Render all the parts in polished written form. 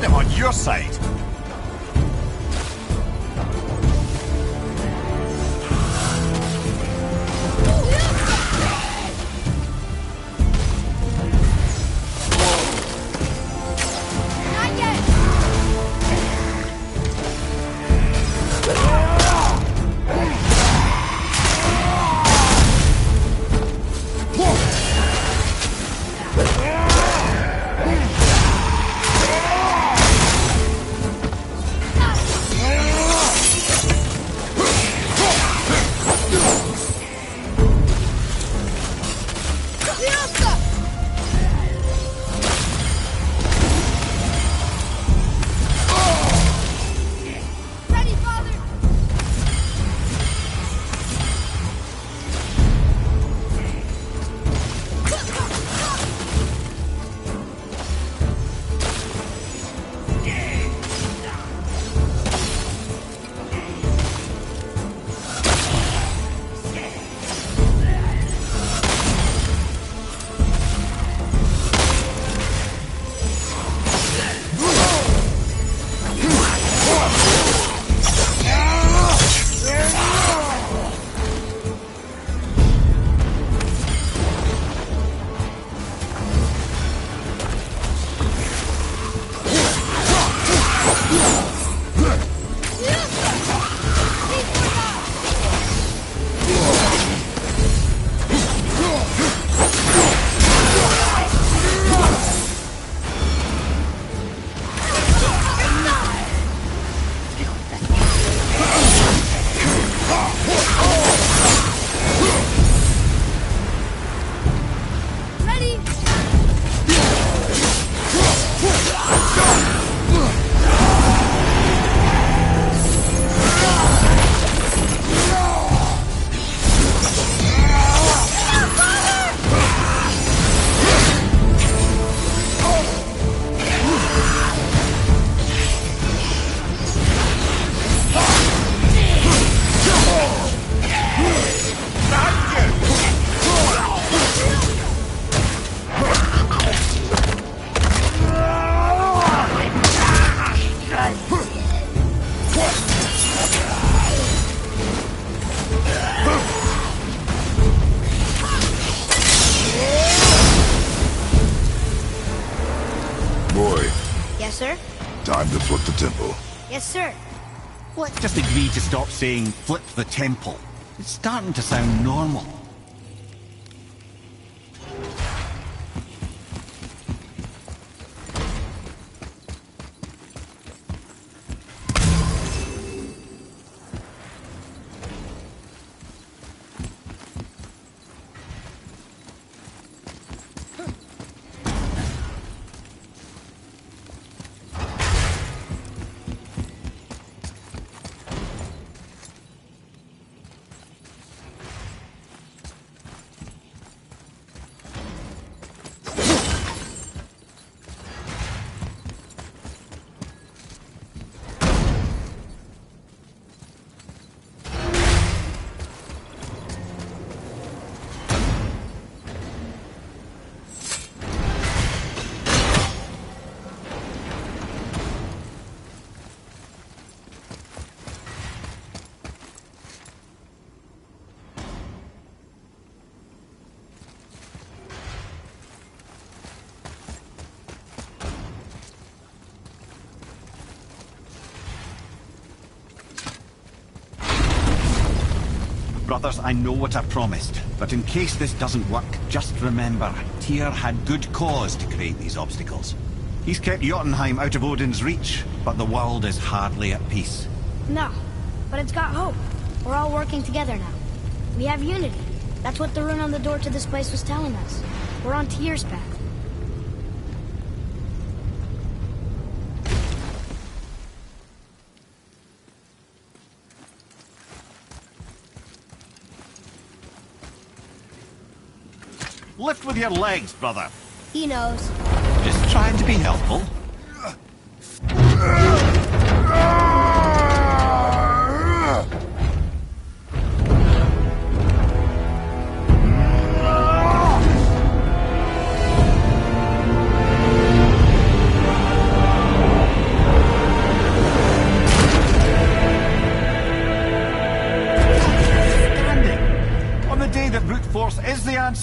glad I'm on your side. Time to flip the temple. Yes, sir. Let's just agree to stop saying flip the temple. It's starting to sound normal. Brothers, I know what I promised, but in case this doesn't work, just remember, Tyr had good cause to create these obstacles. He's kept Jotunheim out of Odin's reach, but the world is hardly at peace. No, but it's got hope. We're all working together now. We have unity. That's what the rune on the door to this place was telling us. We're on Tyr's path. Lift with your legs, brother. He knows. Just trying to be helpful.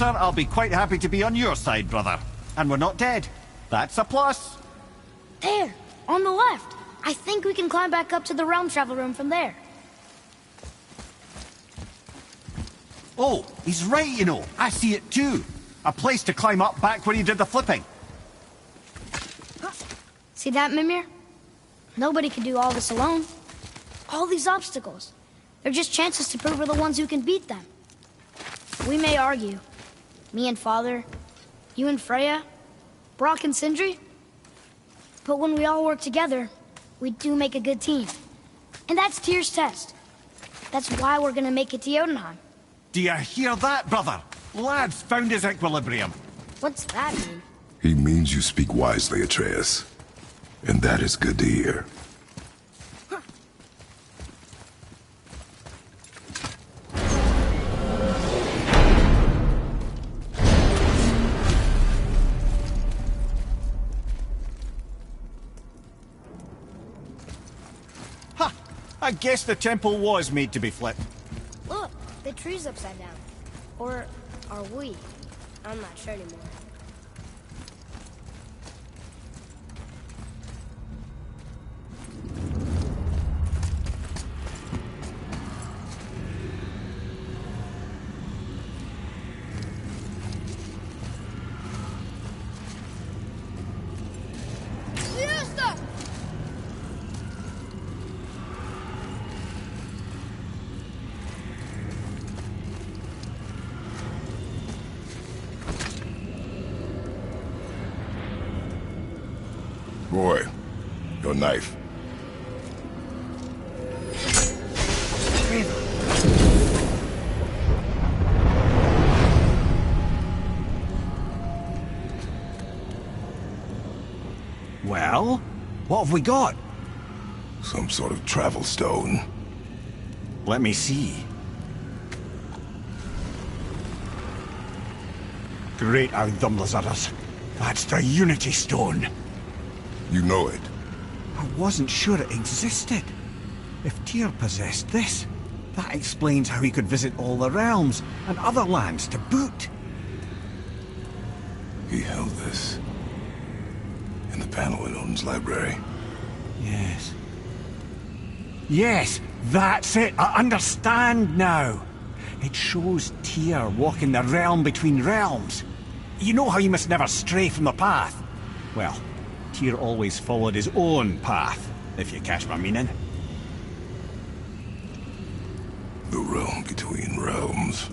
closer, I'll be quite happy to be on your side, brother. And we're not dead. That's a plus. There, on the left. I think we can climb back up to the realm travel room from there. Oh, he's right, you know. I see it too. A place to climb up back where he did the flipping. See that, Mimir? Nobody can do all this alone. All these obstacles. They're just chances to prove we're the ones who can beat them. We may argue. Me and Father, you and Freya, Brock and Sindri. But when we all work together, we do make a good team. And that's Tyr's test. That's why we're gonna make it to Jotunheim. Do you hear that, brother? Lad's found his equilibrium. What's that mean? He means you speak wisely, Atreus. And that is good to hear. Ha! I guess the temple was made to be flipped. Look, the tree's upside down. Or are we? I'm not sure anymore. Boy, your knife. Well, what have we got? Some sort of travel stone. Let me see. Great Audumlazaras. That's the Unity Stone. You know it. I wasn't sure it existed. If Tyr possessed this, that explains how he could visit all the realms and other lands to boot. He held this in the panel in Odin's library. Yes. Yes, that's it. I understand now. It shows Tyr walking the realm between realms. You know how you must never stray from the path? Well, Tyr always followed his own path, if you catch my meaning. The realm between realms.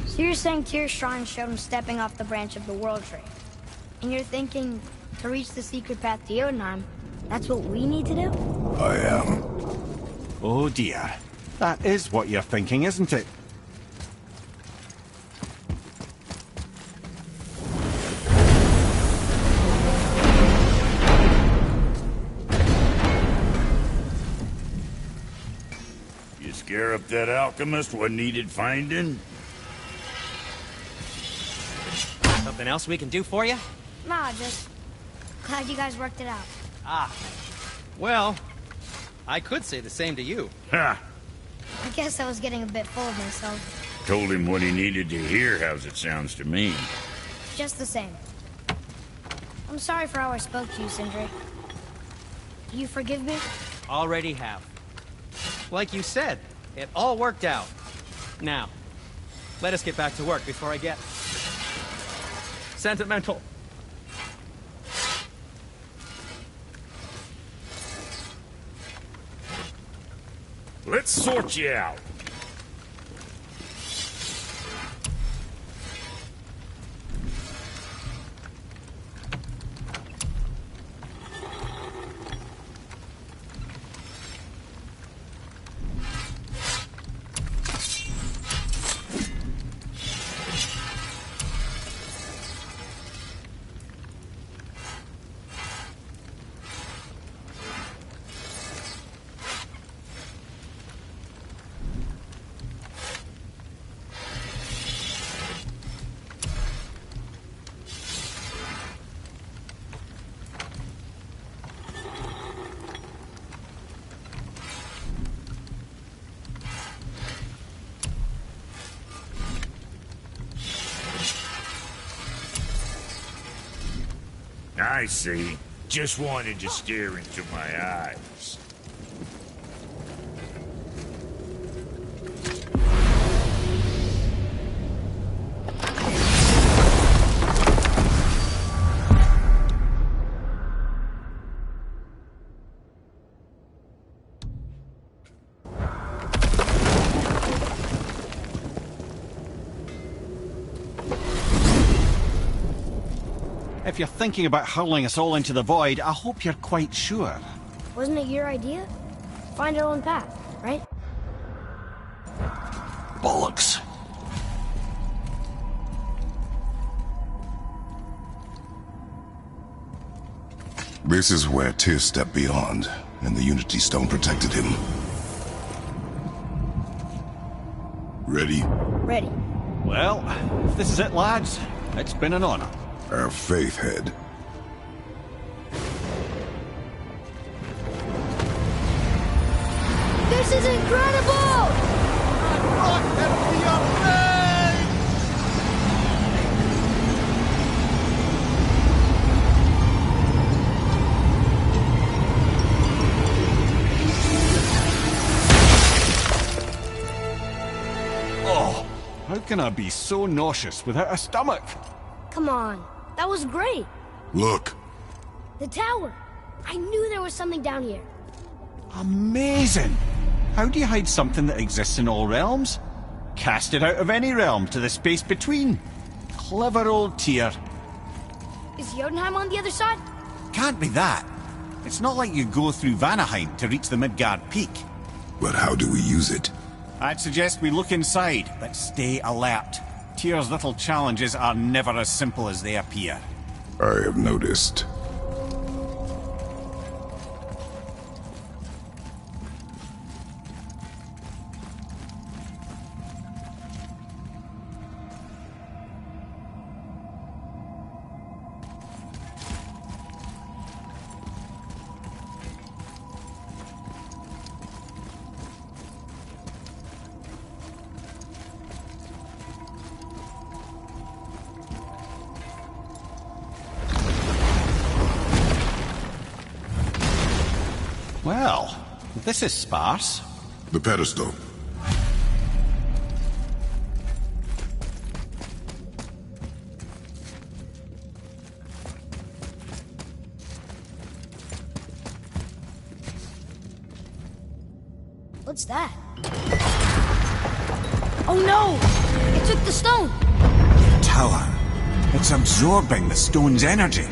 So you're saying Tyr's shrine showed him stepping off the branch of the World Tree. And you're thinking, to reach the secret path to Jotunheim, that's what we need to do? I am. Oh dear. That is what you're thinking, isn't it? You scare up that alchemist what needed finding? Something else we can do for you? Nah, just glad you guys worked it out. Ah. Well, I could say the same to you. Ha! I guess I was getting a bit full of myself. Told him what he needed to hear, how's it sounds to me. Just the same. I'm sorry for how I spoke to you, Sindri. Do you forgive me? Already have. Like you said, it all worked out. Now, let us get back to work before I get sentimental. Let's sort you out. I see. Just wanted to stare into my eyes. If you're thinking about hurling us all into the void, I hope you're quite sure. Wasn't it your idea? Find our own path, right? Bollocks. This is where Tyr stepped beyond, and the Unity Stone protected him. Ready? Ready. Well, if this is it, lads, it's been an honor. Our faith head. This is incredible! Oh, how can I be so nauseous without a stomach? Come on, that was great. Look! The tower. I knew there was something down here. Amazing! How do you hide something that exists in all realms? Cast it out of any realm to the space between. Clever old Tyr. Is Jotunheim on the other side? Can't be that. It's not like you go through Vanaheim to reach the Midgard Peak. But how do we use it? I'd suggest we look inside, but stay alert. Tyr's little challenges are never as simple as they appear. I have noticed. Well, this is sparse. The pedestal. What's that? Oh no! It took the stone! Tower. It's absorbing the stone's energy.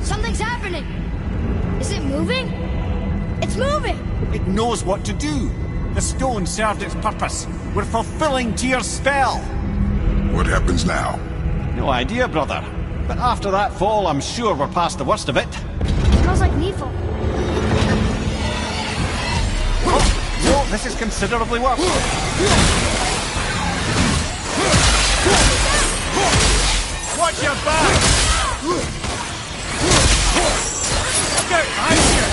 Something's happening! Is it moving? It's moving! It knows what to do. The stone served its purpose. We're fulfilling Tyr's spell. What happens now? No idea, brother. But after that fall, I'm sure we're past the worst of it. Smells like Needful. Oh, no, this is considerably worse. Watch your back! Look out behind you!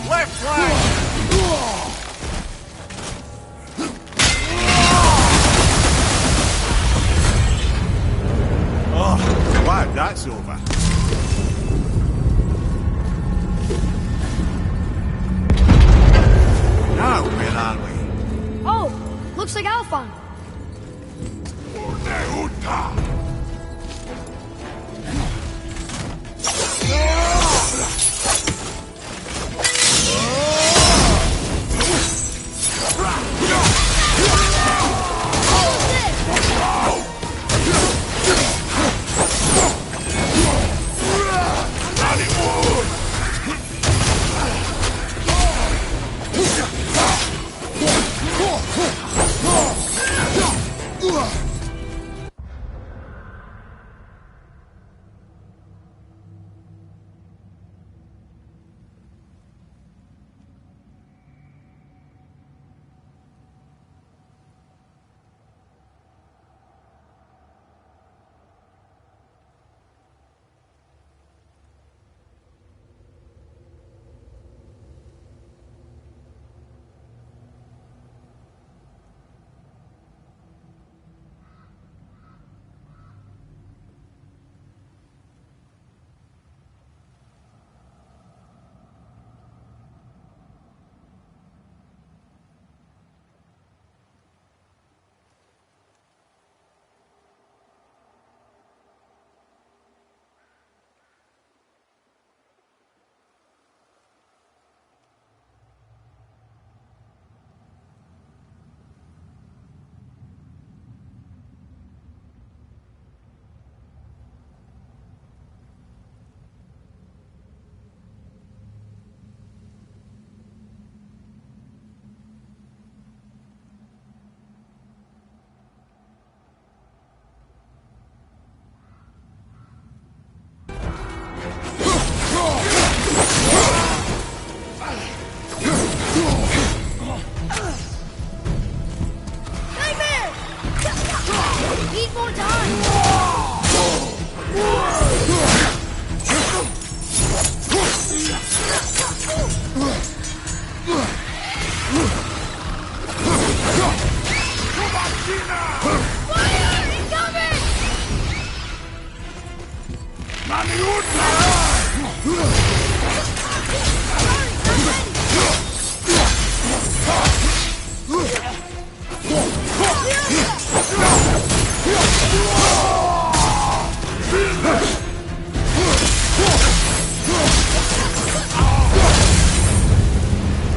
Left flank! Oh, glad that's over. Now, where are we? Oh, looks like Alphon.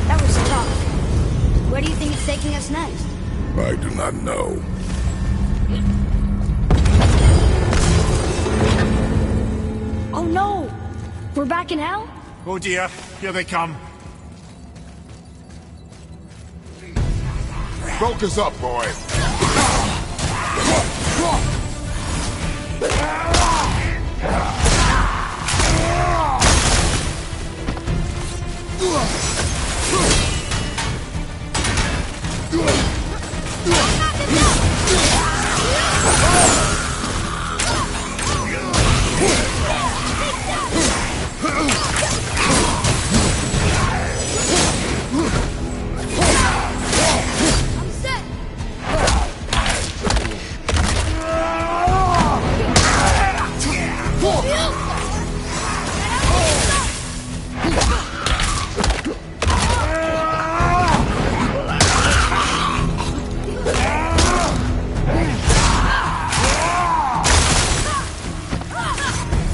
That was tough. Where do you think it's taking us next? I do not know. Oh no! We're back in hell? Oh dear, here they come. Focus up, boy. I'm set!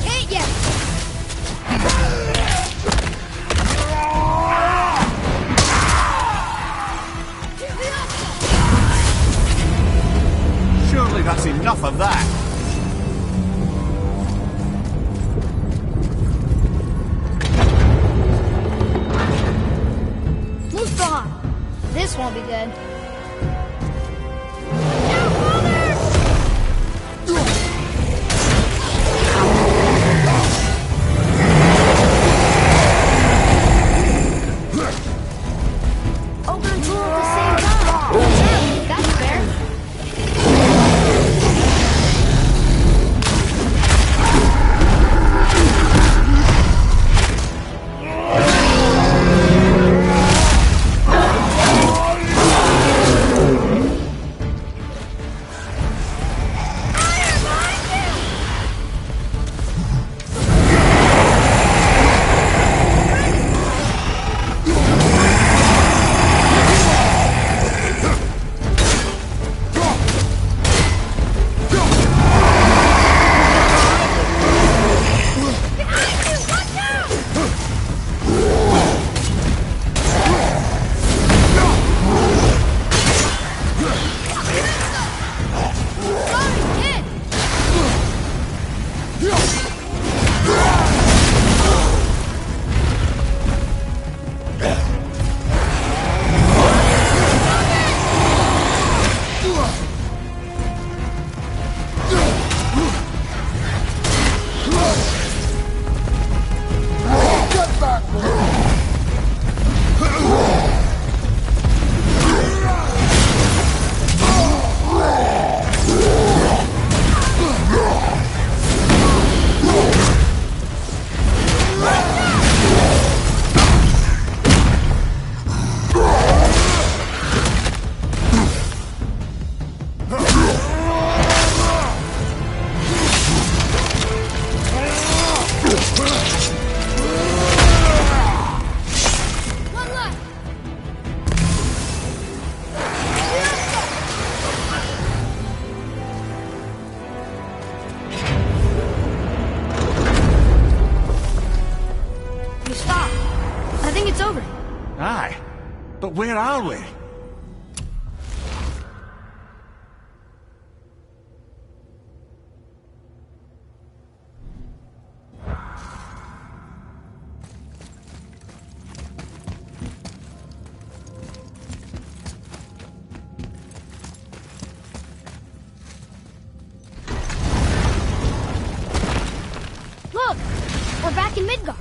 Can't yet! Surely that's enough of that. Monkathar! This won't be good. Open and tool at the same time. Sure, that's fair. Aye. But where are we? Look! We're back in Midgard.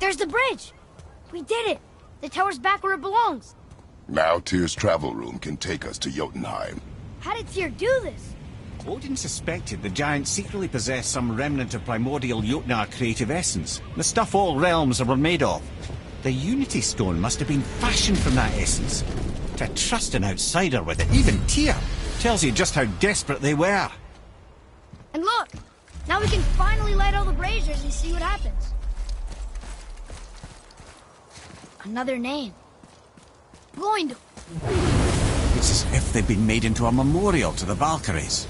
There's the bridge. We did it. The tower's back where it belongs. Now Tyr's travel room can take us to Jotunheim. How did Tyr do this? Odin suspected the giant secretly possessed some remnant of primordial Jotnar creative essence. The stuff all realms were made of. The Unity Stone must have been fashioned from that essence. To trust an outsider with it, even Tyr, tells you just how desperate they were. And look! Now we can finally light all the braziers and see what happens. Another name. Gloindel. It's as if they've been made into a memorial to the Valkyries.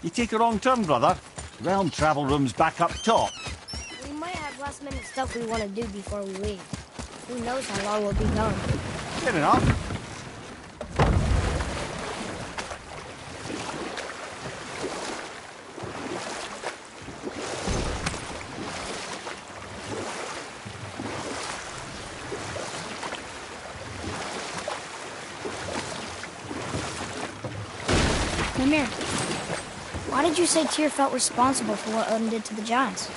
You take a wrong turn, brother. Realm travel room's back up top. We might have last-minute stuff we want to do before we leave. Who knows how long we'll be gone. Fair enough. Mimir, why did you say Tyr felt responsible for what Odin did to the giants?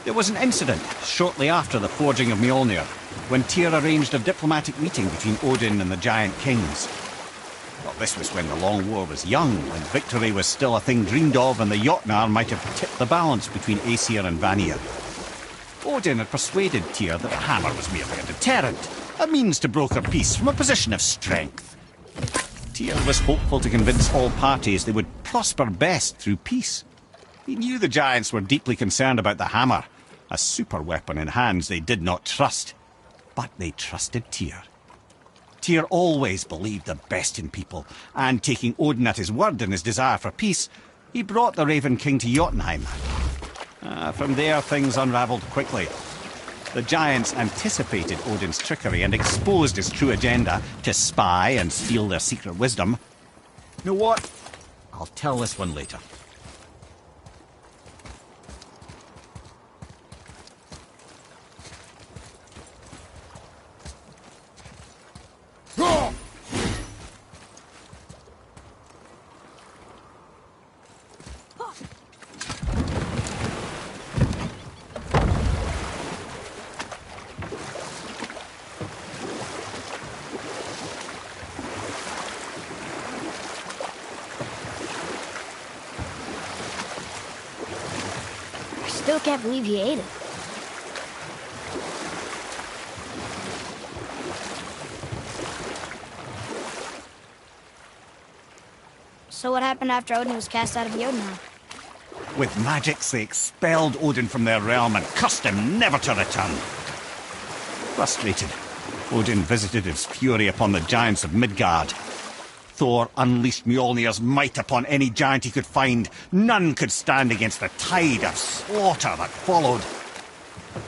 There was an incident shortly after the forging of Mjolnir, when Tyr arranged a diplomatic meeting between Odin and the giant kings. Well, this was when the Long War was young, when victory was still a thing dreamed of, and the Jotnar might have tipped the balance between Aesir and Vanir. Odin had persuaded Tyr that the hammer was merely a deterrent, a means to broker peace from a position of strength. Tyr was hopeful to convince all parties they would prosper best through peace. He knew the giants were deeply concerned about the hammer, a super weapon in hands they did not trust. But they trusted Tyr. Tyr always believed the best in people, and taking Odin at his word in his desire for peace, he brought the Raven King to Jotunheim. From there, things unravelled quickly. The giants anticipated Odin's trickery and exposed his true agenda to spy and steal their secret wisdom. You know what? I'll tell this one later. I still can't believe he ate it. So what happened after Odin was cast out of Jotunheim? With magics, they expelled Odin from their realm and cursed him never to return. Frustrated, Odin visited his fury upon the giants of Midgard. Thor unleashed Mjolnir's might upon any giant he could find. None could stand against the tide of slaughter that followed.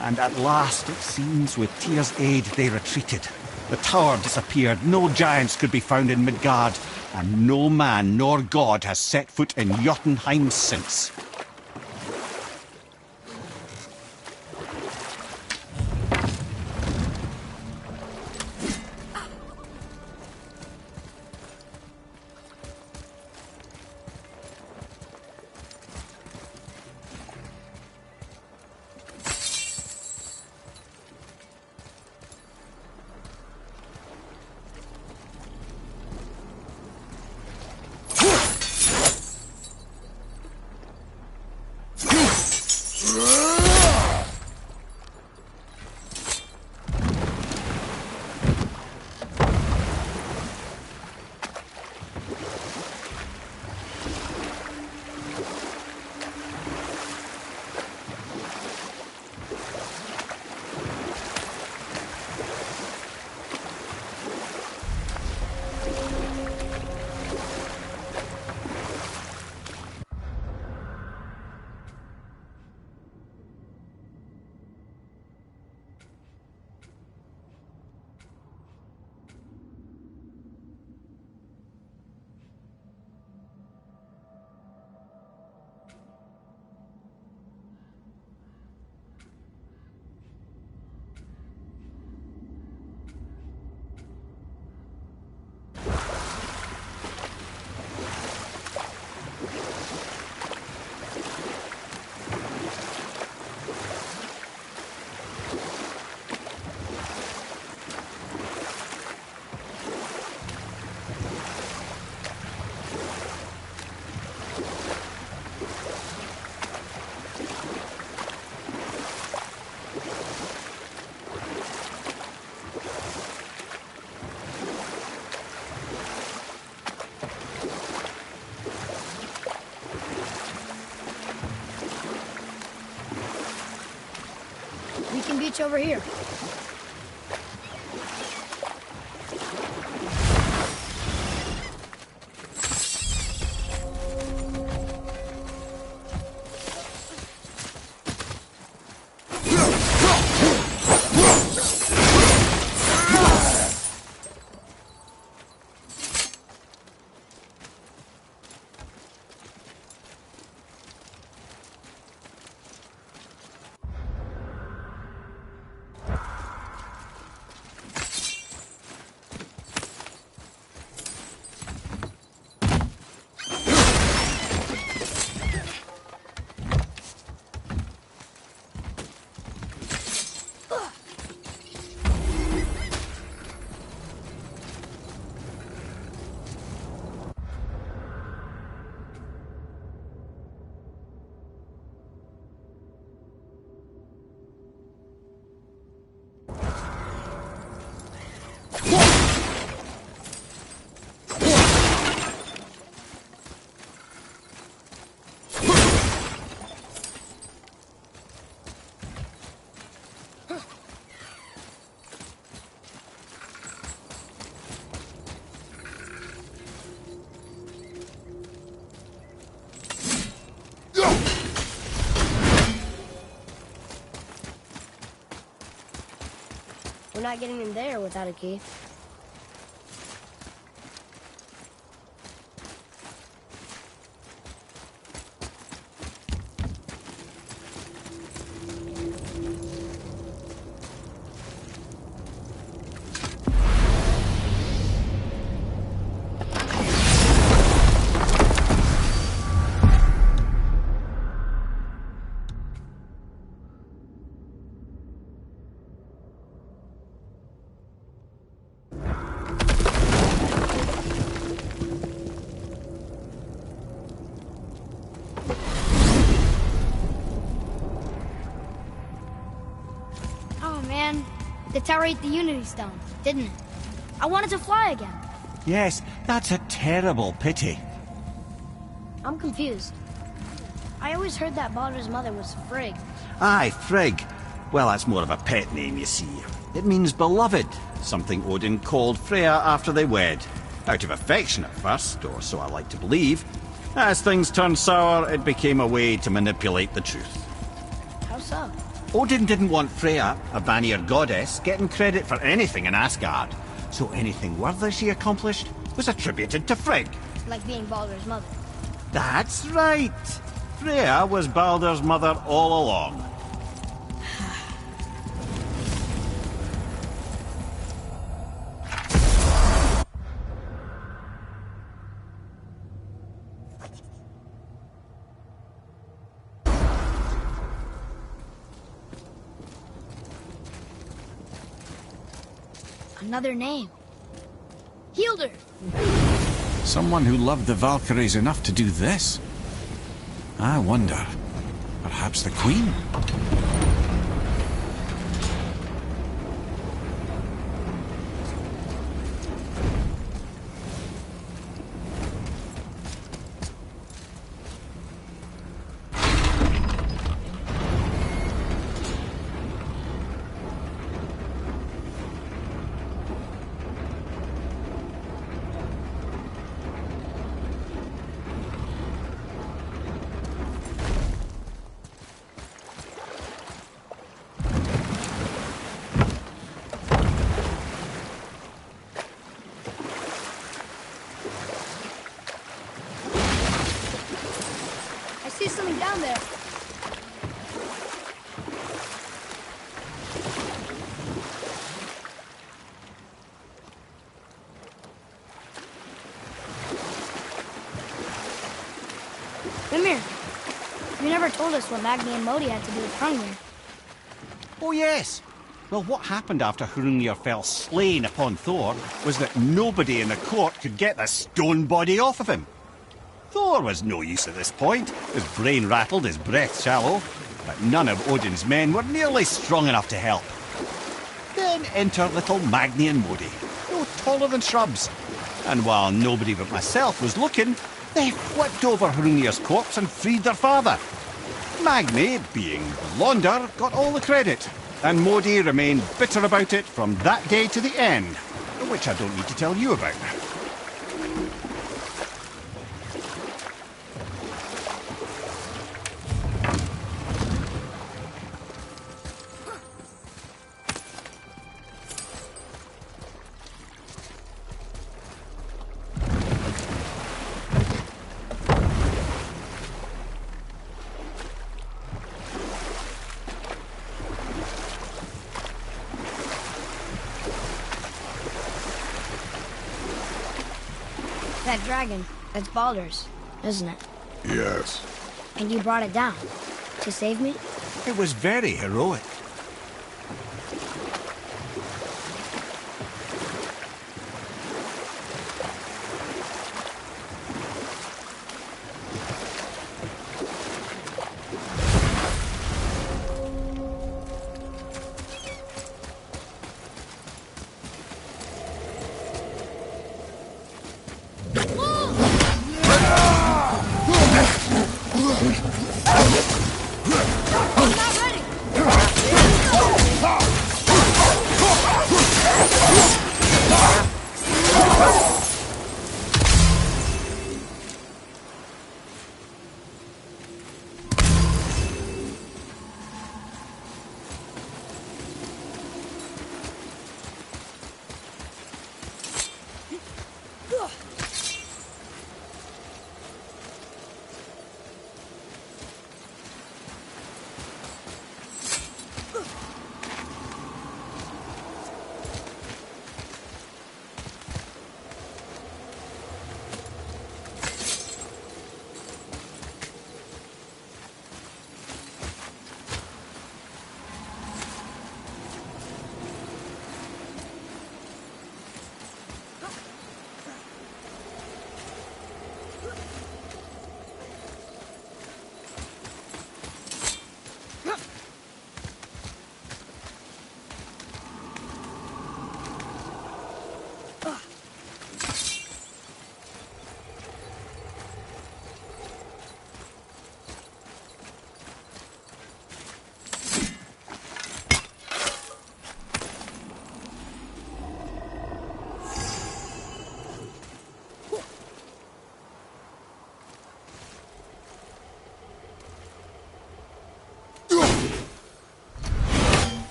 And at last, it seems, with Tyr's aid, they retreated. The tower disappeared, no giants could be found in Midgard, and no man nor god has set foot in Jotunheim since. meet you over here. We're not getting in there without a key. The tower ate the Unity Stone, didn't it? I wanted to fly again. Yes, that's a terrible pity. I'm confused. I always heard that Baldur's mother was Frigg. Aye, Frigg. Well, that's more of a pet name, you see. It means beloved, something Odin called Freya after they wed. Out of affection at first, or so I like to believe. As things turned sour, it became a way to manipulate the truth. How so? Odin didn't want Freya, a Vanir goddess, getting credit for anything in Asgard. So anything worthy she accomplished was attributed to Frigg. Like being Baldur's mother. That's right. Freya was Baldur's mother all along. Another name. Hildur! Someone who loved the Valkyries enough to do this? I wonder. Perhaps the Queen? I see something down there. Mimir, you never told us what Magni and Modi had to do with Hrungnir. Oh yes. Well, what happened after Hrungnir fell slain upon Thor was that nobody in the court could get the stone body off of him. Thor was no use at this point, his brain rattled, his breath shallow, but none of Odin's men were nearly strong enough to help. Then enter little Magni and Modi, no taller than shrubs. And while nobody but myself was looking, they flipped over Hrungnir's corpse and freed their father. Magni, being blonder, got all the credit, And Modi remained bitter about it from that day to the end, which I don't need to tell you about. That dragon, that's Baldur's, isn't it? Yes. And you brought it down to save me? It was very heroic.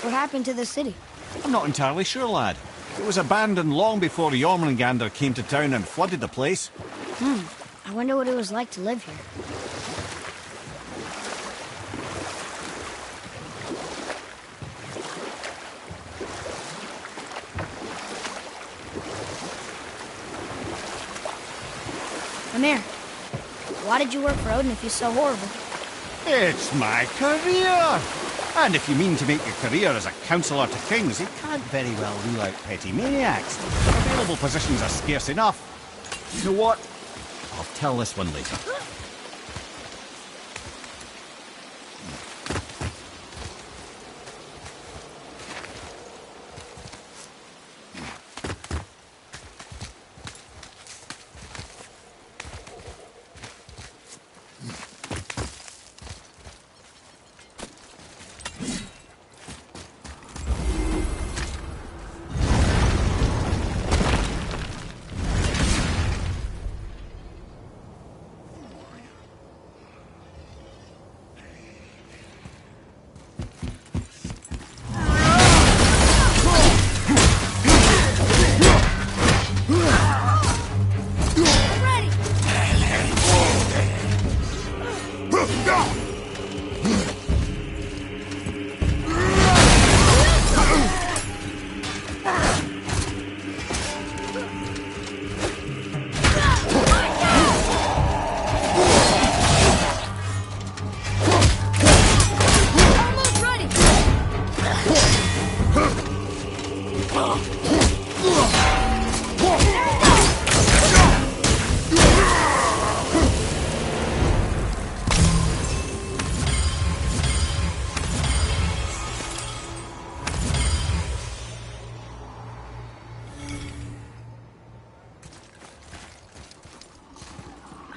What happened to the city? I'm not entirely sure, lad. It was abandoned long before Jormungandr came to town and flooded the place. I wonder what it was like to live here. Amir, why did you work for Odin if he's so horrible? It's my career! And if you mean to make a career as a counsellor to kings, you can't very well rule out petty maniacs. Available positions are scarce enough. You know what? I'll tell this one later.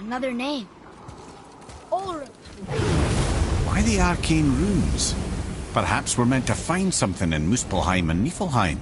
Another name. Ulrich. Why the arcane runes? Perhaps we're meant to find something in Muspelheim and Niflheim.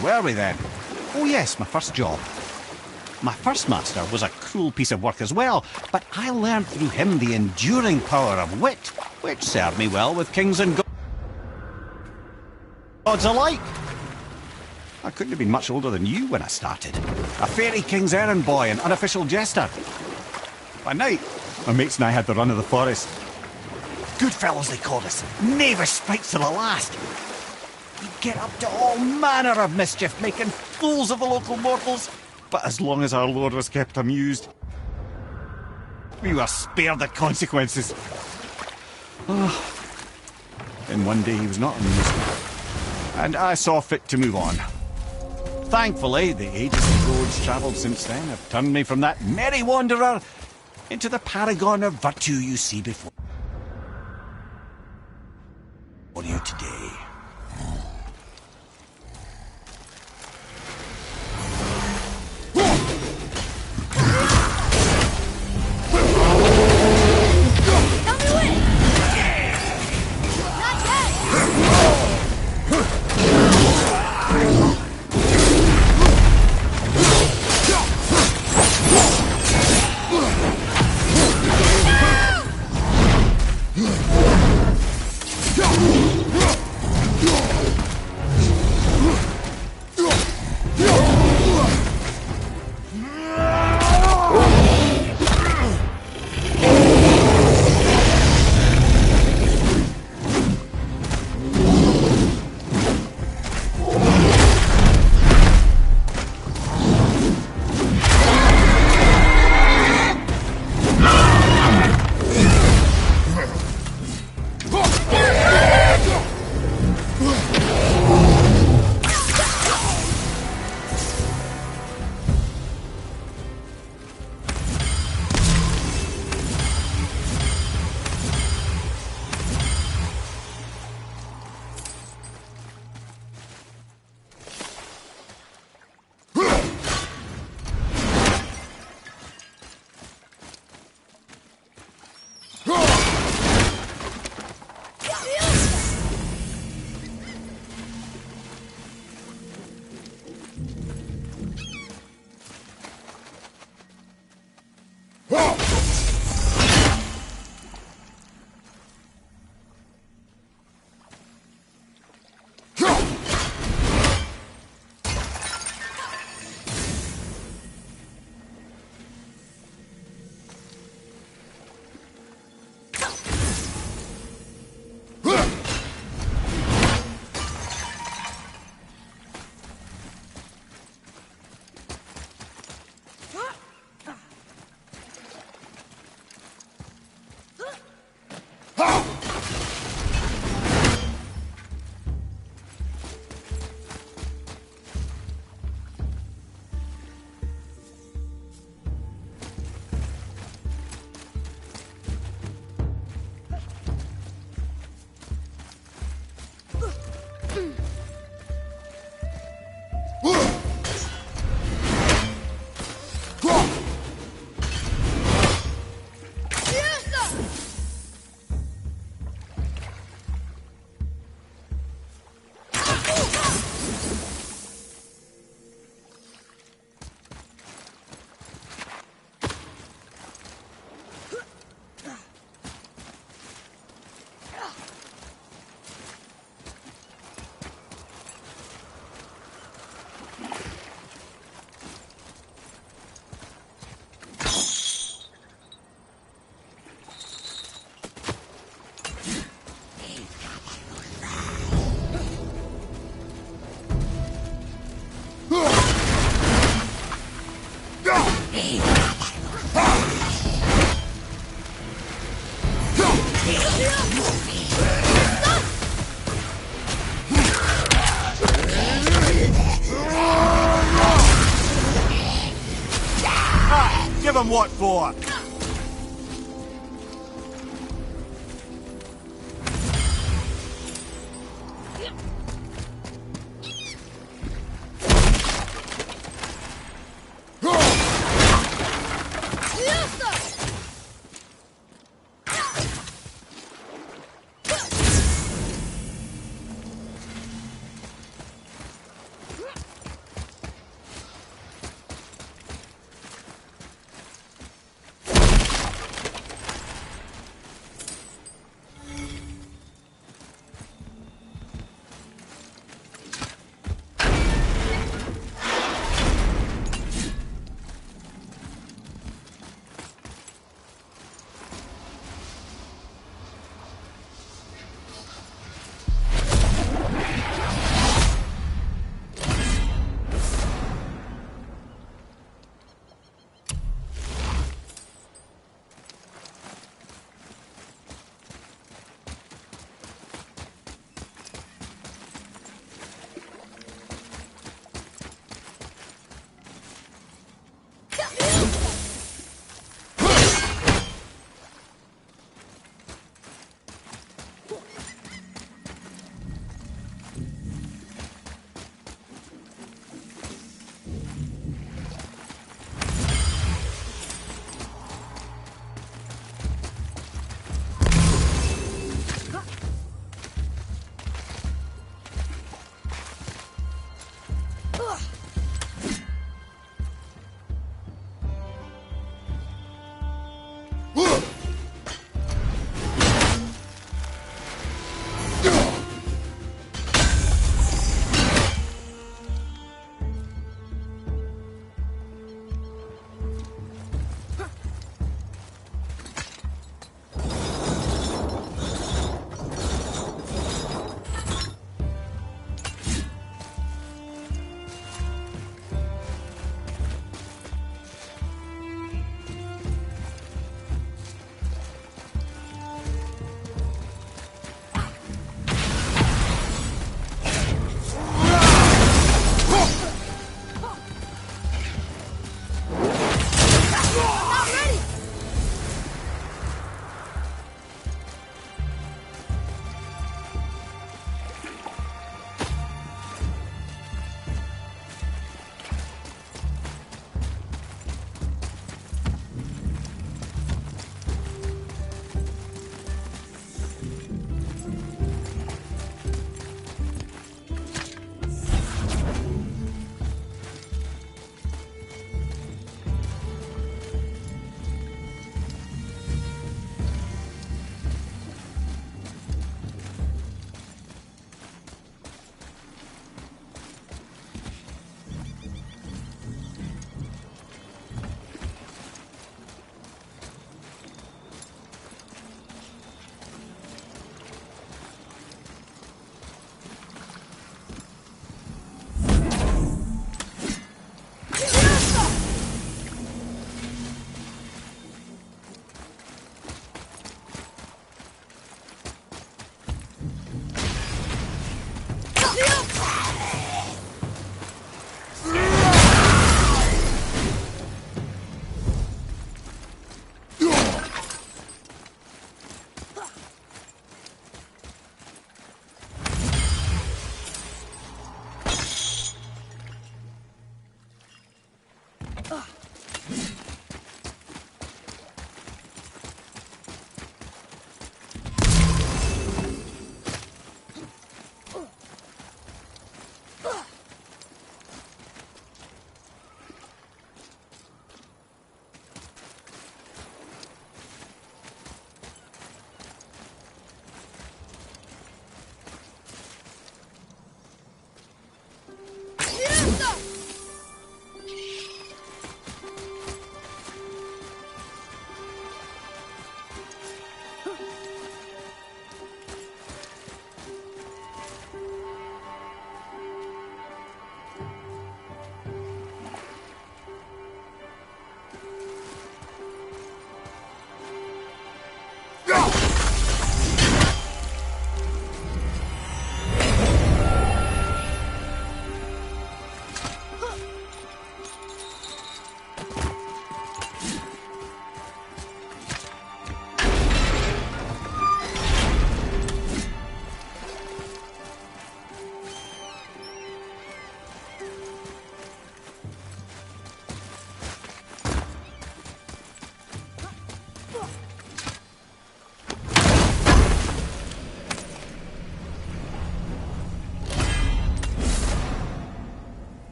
Where were we then? Oh yes, my first job. My first master was a cruel piece of work as well, but I learned through him the enduring power of wit, which served me well with kings and gods alike. I couldn't have been much older than you when I started. A fairy king's errand boy and unofficial jester. By night, my mates and I had the run of the forest. Good fellows they called us, knavish sprites to the last. We'd get up to all manner of mischief, making fools of the local mortals. But as long as our lord was kept amused, we were spared the consequences. Oh. Then one day he was not amused, and I saw fit to move on. Thankfully, the ages of roads travelled since then have turned me from that merry wanderer into the paragon of virtue you see before you today. give him what for?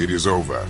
It is over.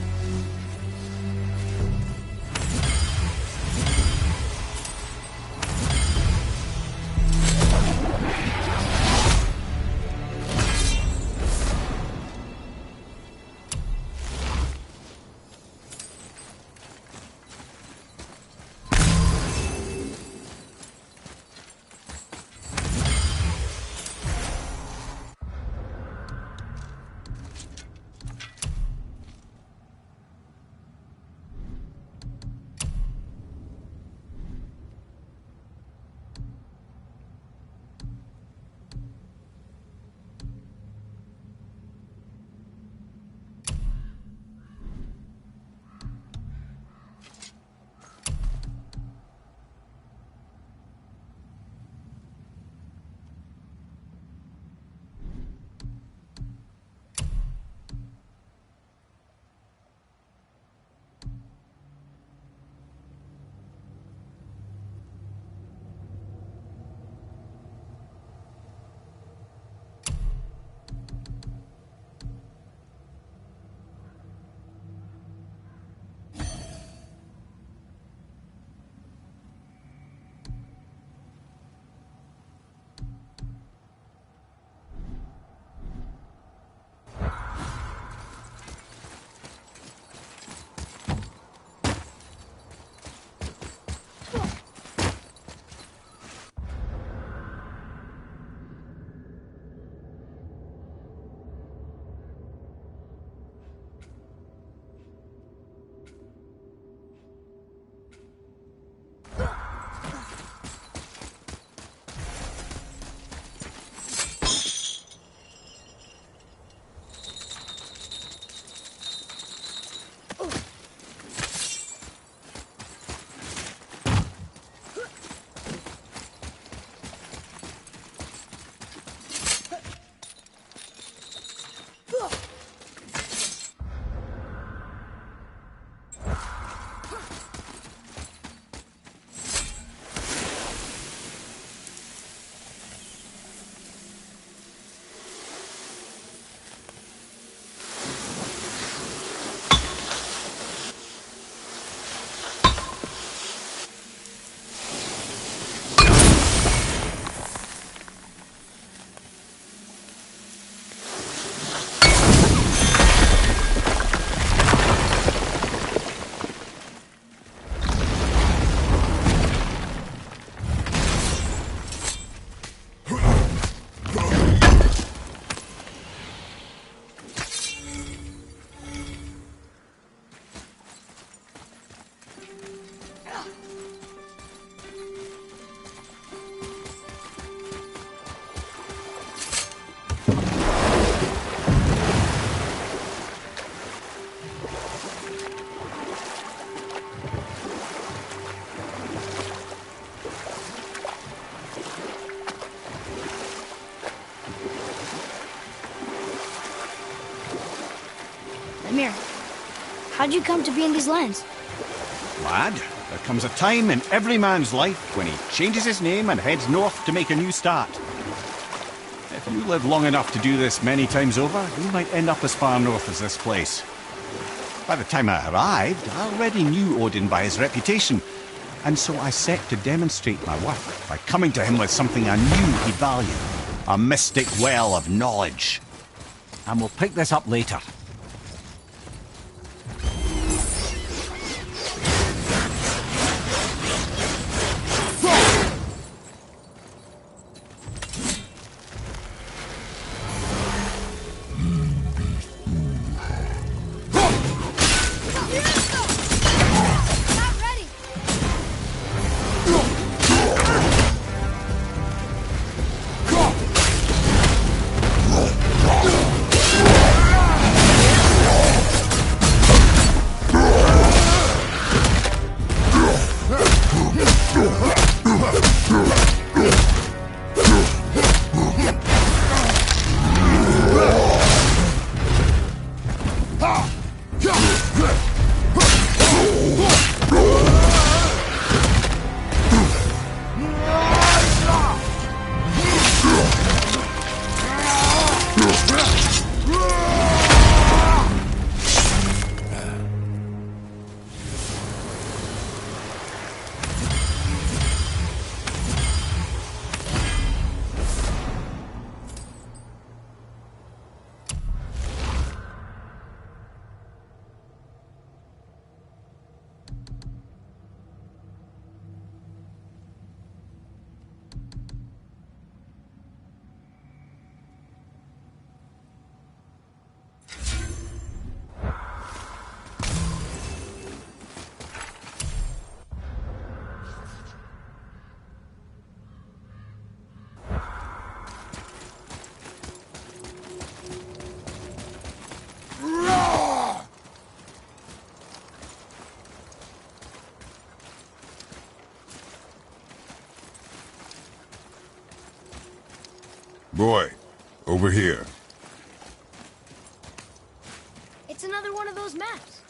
Amir, how'd you come to be in these lands? Lad, there comes a time in every man's life when he changes his name and heads north to make a new start. If you live long enough to do this many times over, you might end up as far north as this place. By the time I arrived, I already knew Odin by his reputation, and so I set to demonstrate my worth by coming to him with something I knew he'd value. A mystic well of knowledge. And we'll pick this up later. Boy, over here. It's another one of those maps.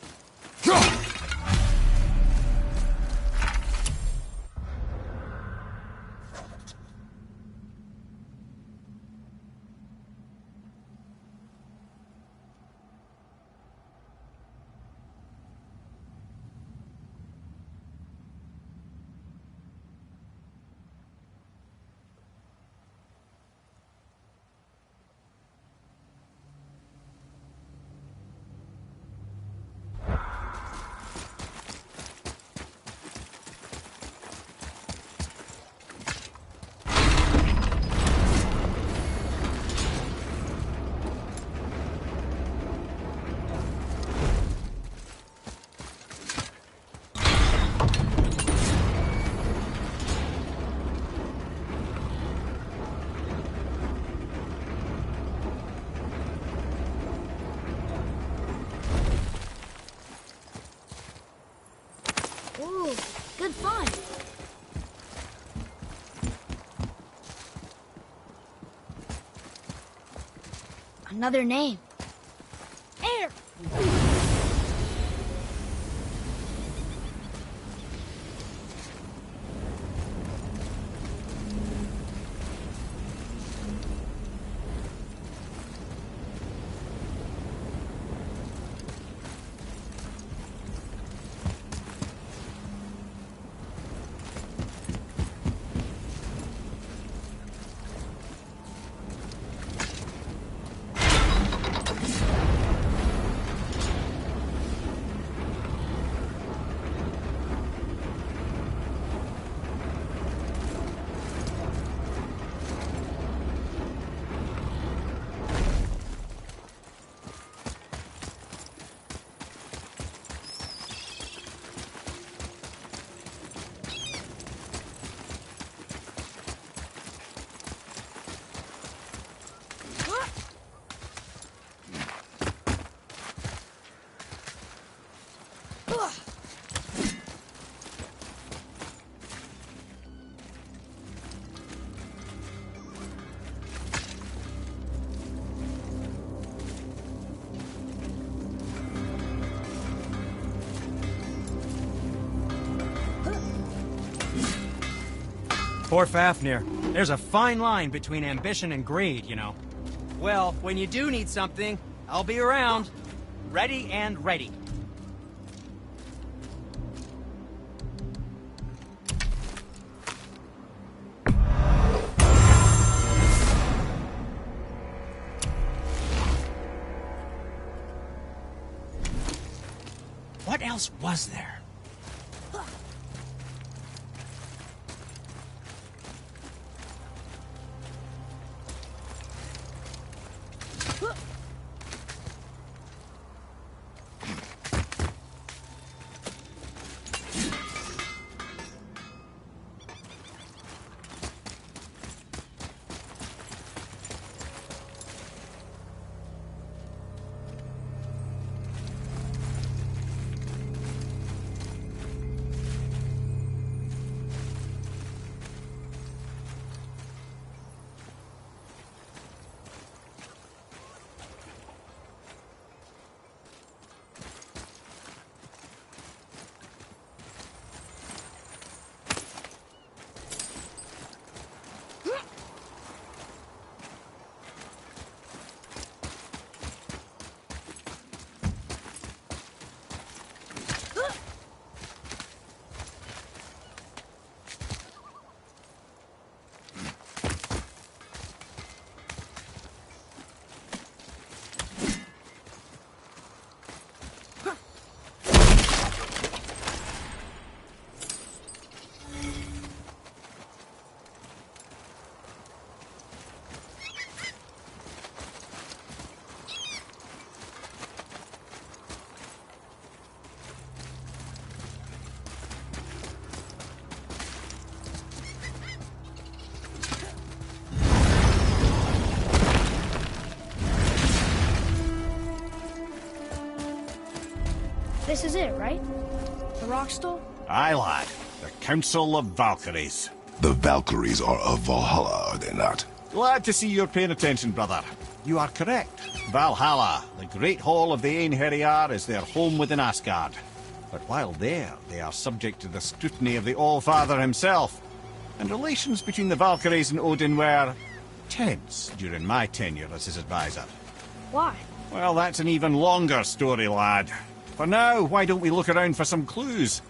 Ooh, good find. Another name. Air! Poor Fafnir. There's a fine line between ambition and greed, you know. Well, when you do need something, I'll be around. Ready and ready. What else was there? This is it, right? The rock stall? Aye, lad. The Council of Valkyries. The Valkyries are of Valhalla, are they not? Glad to see you're paying attention, brother. You are correct. Valhalla, the great hall of the Einherjar, is their home within Asgard. But while there, they are subject to the scrutiny of the All-Father himself. And relations between the Valkyries and Odin were tense during my tenure as his advisor. Why? Well, that's an even longer story, lad. For now, why don't we look around for some clues?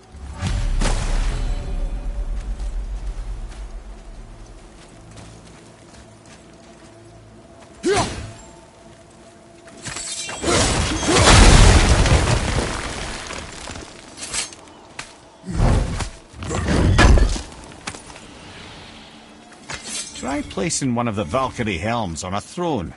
Try placing one of the Valkyrie helms on a throne.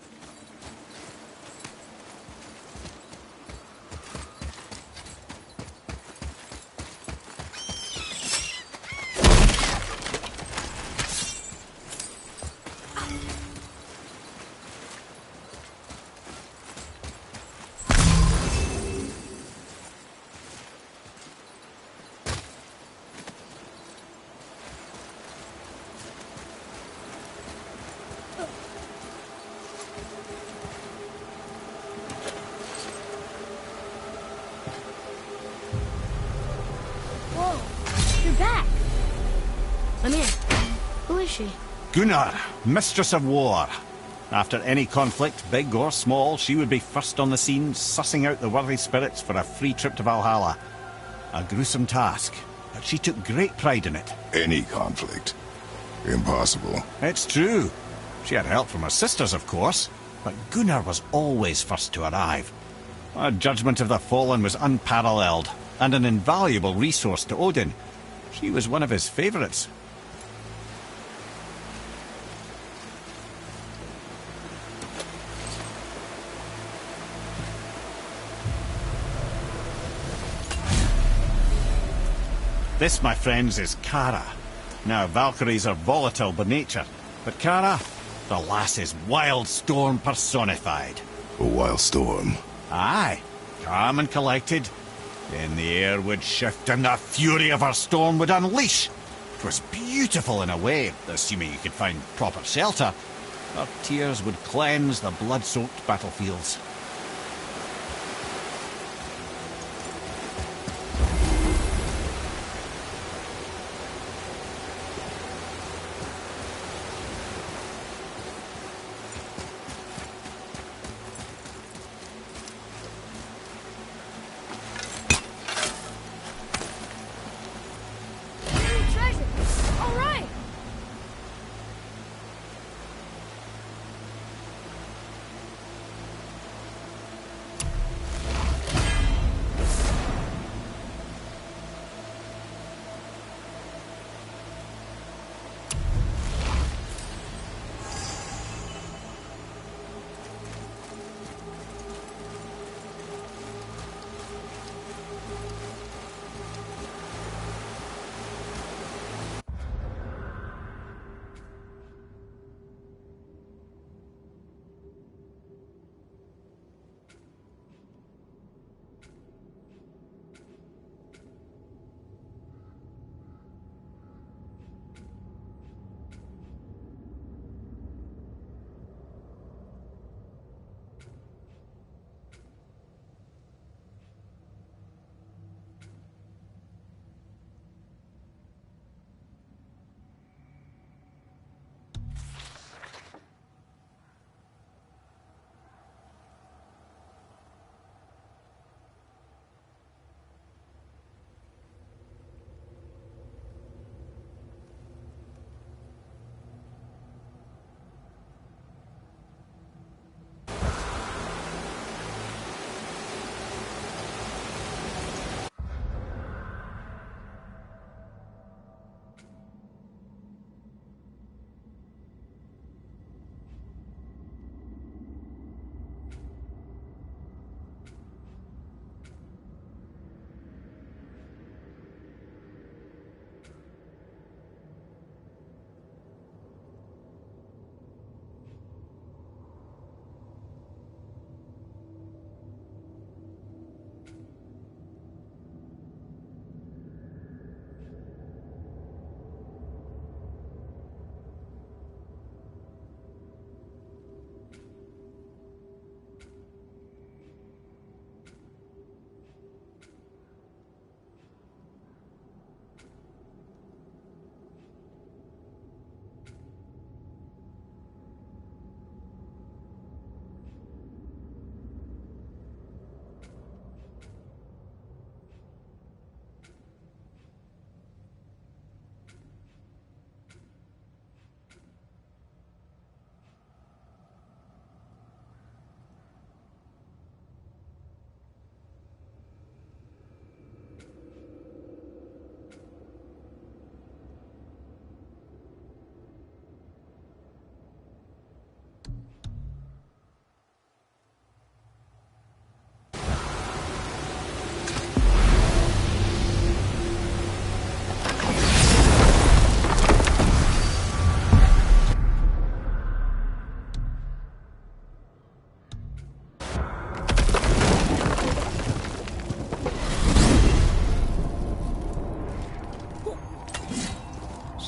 I'm in. Who is she? Gunnar, Mistress of War. After any conflict, big or small, she would be first on the scene, sussing out the worthy spirits for a free trip to Valhalla. A gruesome task, but she took great pride in it. Any conflict. Impossible. It's true. She had help from her sisters, of course, but Gunnar was always first to arrive. Her judgment of the fallen was unparalleled, and an invaluable resource to Odin. She was one of his favourites. This, my friends, is Kara. Now, Valkyries are volatile by nature, but Kara, the lass is wild storm personified. A wild storm. Aye, calm and collected. Then the air would shift and the fury of her storm would unleash. 'Twas beautiful in a way, assuming you could find proper shelter. Her tears would cleanse the blood-soaked battlefields.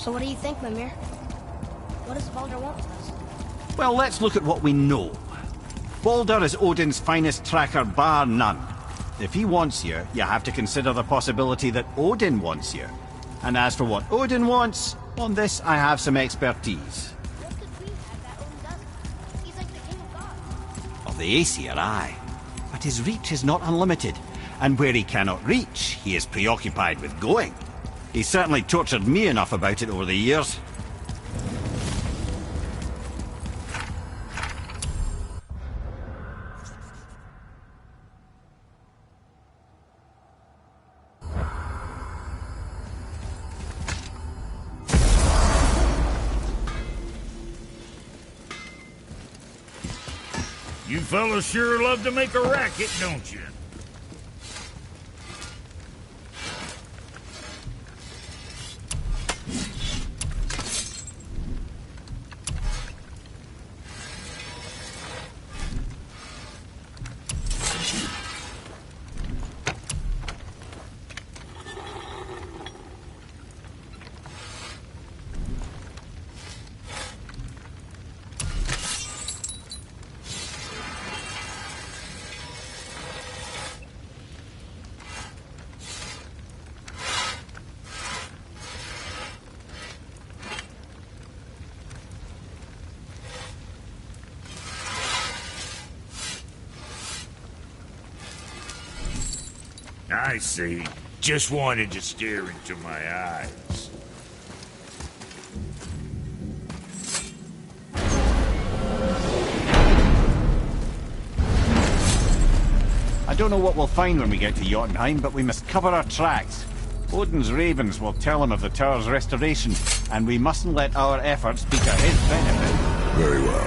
So what do you think, Mimir? What does Baldur want with us? Well, let's look at what we know. Baldur is Odin's finest tracker bar none. If he wants you, you have to consider the possibility that Odin wants you. And as for what Odin wants, on this I have some expertise. What could we have that Odin doesn't? He's like the king of gods. Of the Aesir, aye. But his reach is not unlimited. And where he cannot reach, he is preoccupied with going. He's certainly tortured me enough about it over the years. You fellas sure love to make a racket, don't you? I see. Just wanted to stare into my eyes. I don't know what we'll find when we get to Jotunheim, but we must cover our tracks. Odin's ravens will tell him of the tower's restoration, and we mustn't let our efforts be to his benefit. Very well.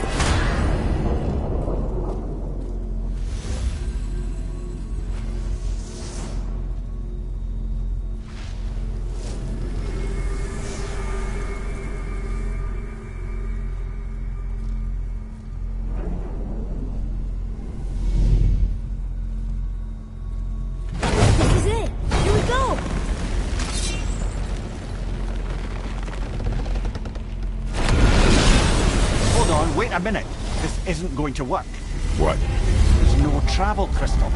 This is it. Here we go. Hold on, wait a minute. This isn't going to work. What? There's no travel crystal.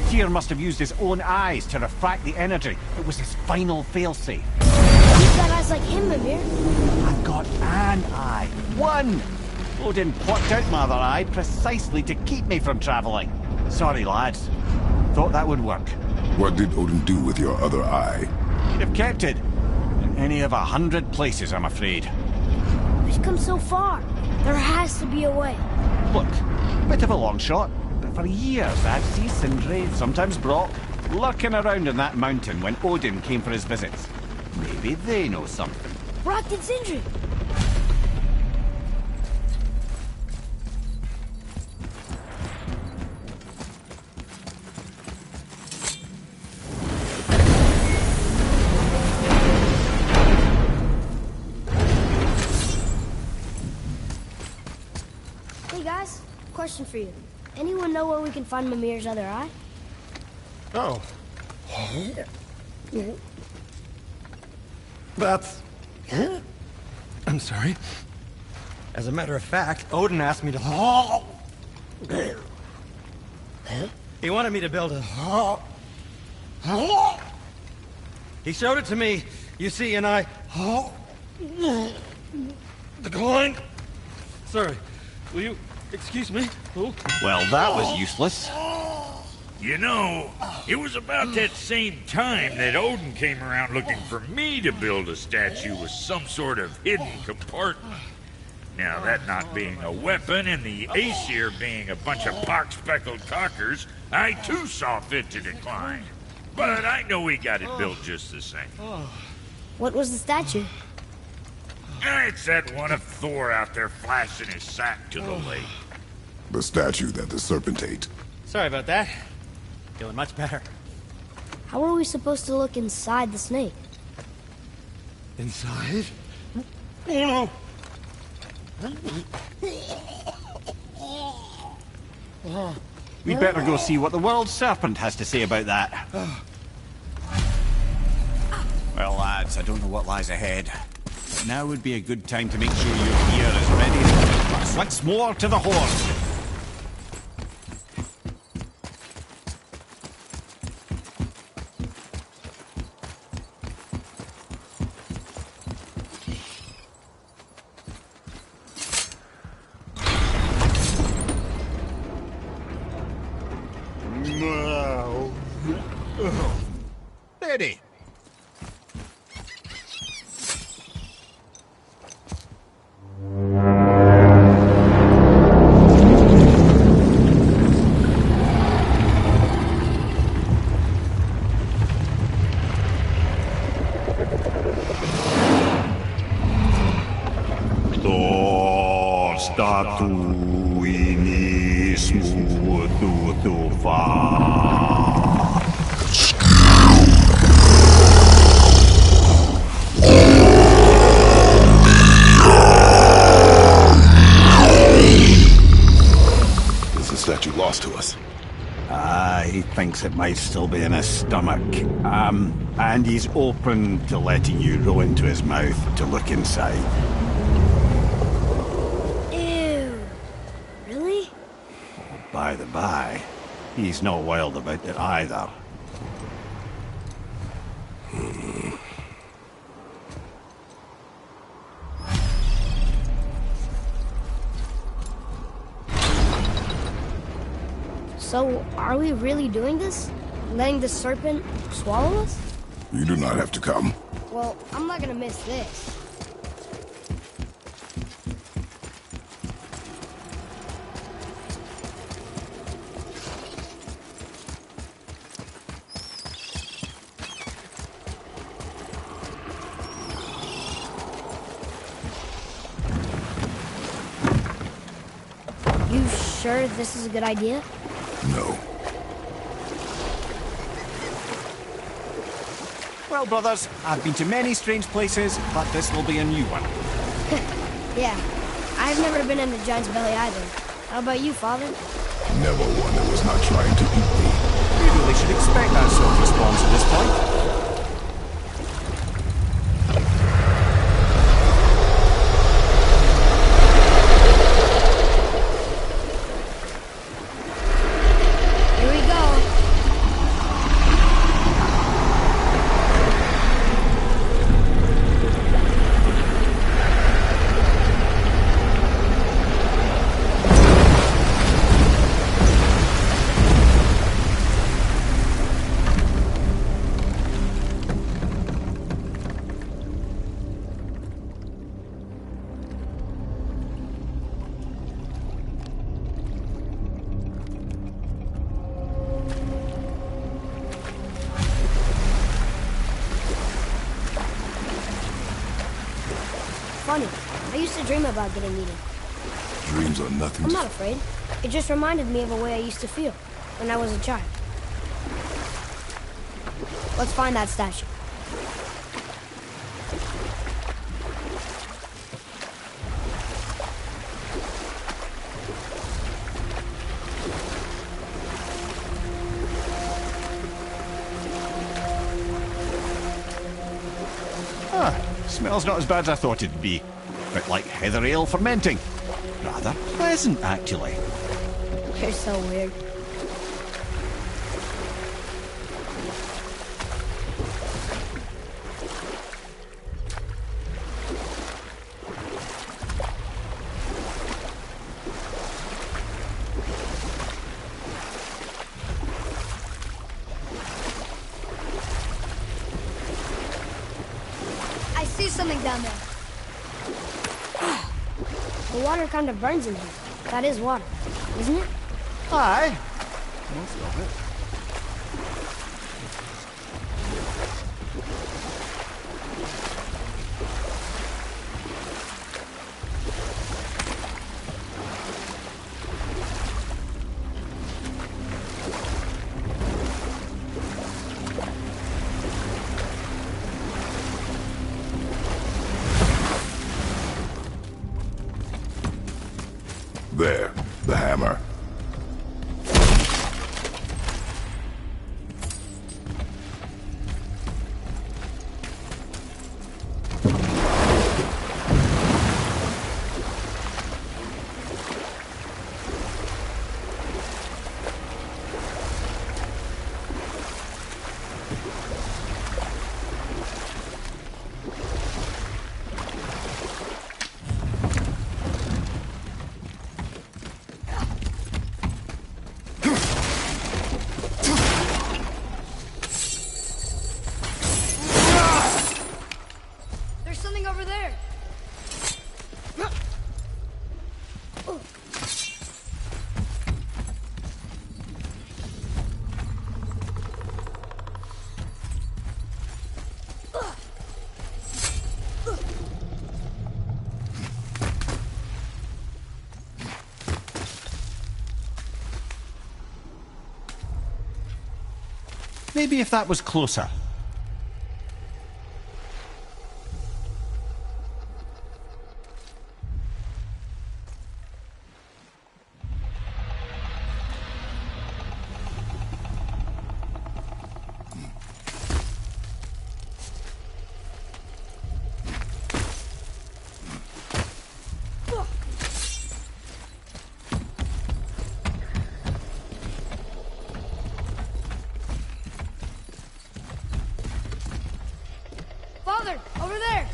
Tyr must have used his own eyes to refract the energy. It was his final failsafe. You've got eyes like him, Mimir. I've got an eye. One! Odin plucked out my other eye precisely to keep me from travelling. Sorry, lads. Thought that would work. What did Odin do with your other eye? He'd have kept it. In any of 100 places, I'm afraid. We've come so far. There has to be a way. Look, bit of a long shot, but for years I'd see Sindri, sometimes Brock, lurking around in that mountain when Odin came for his visits. Maybe they know something. Brock and Sindri. Hey guys, question for you. Anyone know where we can find Mimir's other eye? Oh. That's... I'm sorry. As a matter of fact, Odin asked me to... He wanted me to build a... He showed it to me, you see, and I... Declined. Sorry. Will you excuse me? Oh. Well, that was useless. You know, it was about that same time that Odin came around looking for me to build a statue with some sort of hidden compartment. Now, that not being a weapon and the Aesir being a bunch of pock-speckled cockers, I too saw fit to decline. But I know he got it built just the same. What was the statue? It's that one of Thor out there flashing his sack to the lake. The statue that the serpent ate. Sorry about that. Feeling much better. How are we supposed to look inside the snake? Inside? Oh no! We better go see what the world serpent has to say about that. Well, lads, I don't know what lies ahead. now would be a good time to make sure your gear is ready to take us once more to the horse. Ready. To us. He thinks it might still be in his stomach. And he's open to letting you row into his mouth to look inside. Ew. Really? By the by, he's not wild about it either. So, are we really doing this? Letting the serpent swallow us? You do not have to come. Well, I'm not gonna miss this. You sure this is a good idea? No. Well, brothers, I've been to many strange places, but this will be a new one. Yeah, I've never been in the giant's belly either. How about you, Father? Never one that was not trying to eat me. You really should expect that sort of response at this point. Funny, I used to dream about getting eaten. Dreams are nothing. I'm not afraid. It just reminded me of a way I used to feel when I was a child. Let's find that statue. Smells not as bad as I thought it'd be. Bit like heather ale fermenting. Rather pleasant, actually. You're so weird. I see something down there. The water kind of burns in here. That is water, isn't it? Aye. Most of it. There, the hammer. Maybe if that was closer. Father, over there!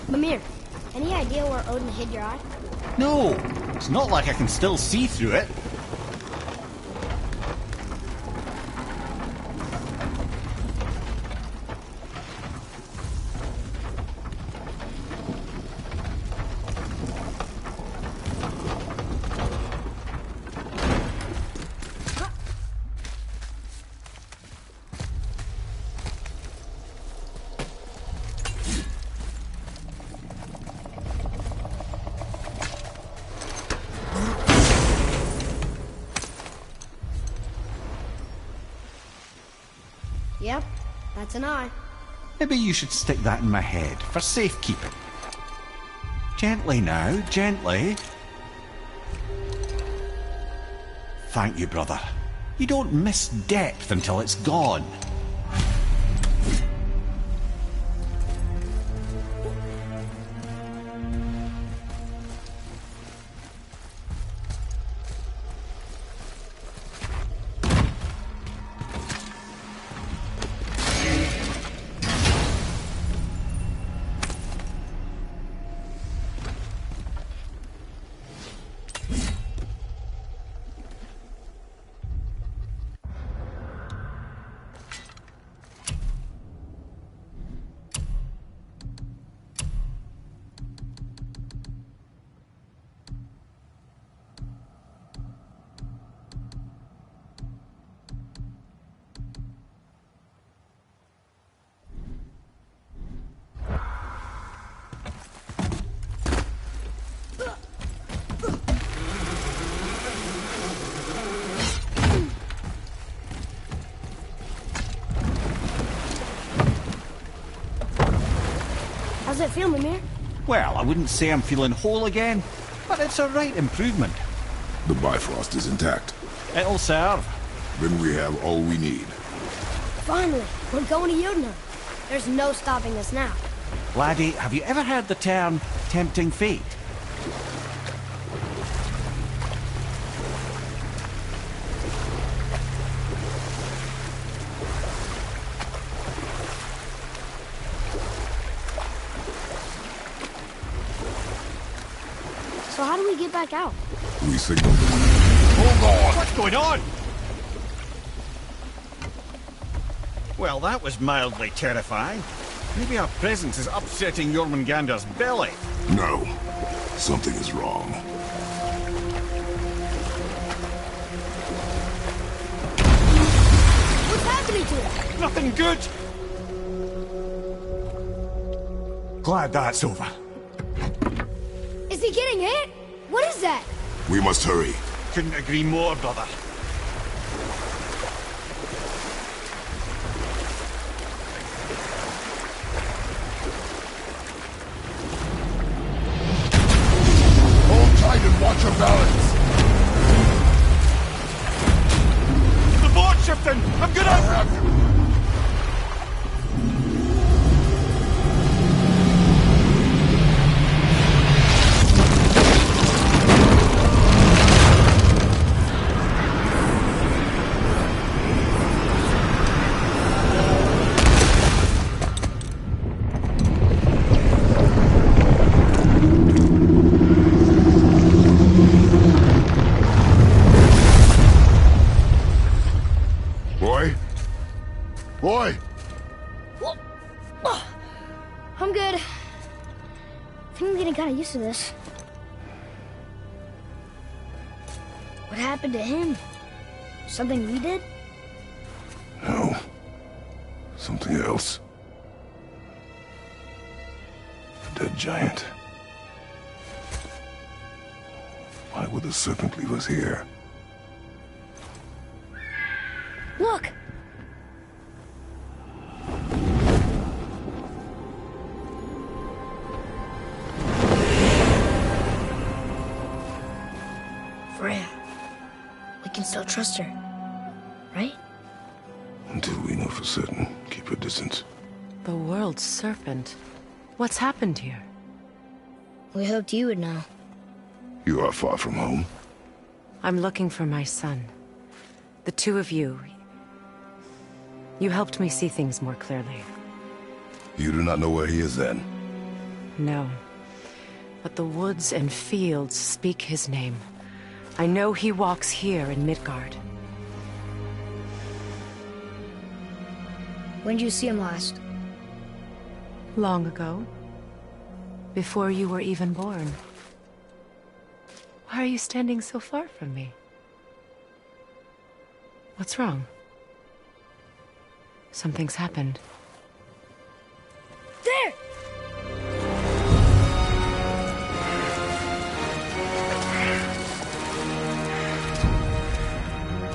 Mimir, any idea where Odin hid your eye? No, it's not like I can still see through it. Yep, that's an eye. Maybe you should stick that in my head for safekeeping. Gently now, gently. Thank you, brother. You don't miss depth until it's gone. How's it feel, Mimir? Well, I wouldn't say I'm feeling whole again, but it's a right improvement. The Bifrost is intact. It'll serve. Then we have all we need. Finally, we're going to Jotunheim. There's no stopping us now. Laddie, have you ever heard the term tempting fate? So how do we get back out? We signal them. Hold on! What's going on? Well, that was mildly terrifying. Maybe our presence is upsetting Jormungandr's belly. No. Something is wrong. What's happening to it? Nothing good! Glad that's over. Is he getting hit? What is that? We must hurry. Couldn't agree more, brother. Hold tight and watch your balance. The boat's shifting! I'm gonna... I have you. used to this. What happened to him? Something we did? No. Something else. Dead giant. Why would the serpent leave us here? Look! Freya. We can still trust her, right? Until we know for certain, keep her distance. The world's serpent. What's happened here? We hoped you would know. You are far from home. I'm looking for my son. The two of you. You helped me see things more clearly. You do not know where he is then? No. But the woods and fields speak his name. I know he walks here in Midgard. When did you see him last? Long ago. Before you were even born. Why are you standing so far from me? What's wrong? Something's happened. There!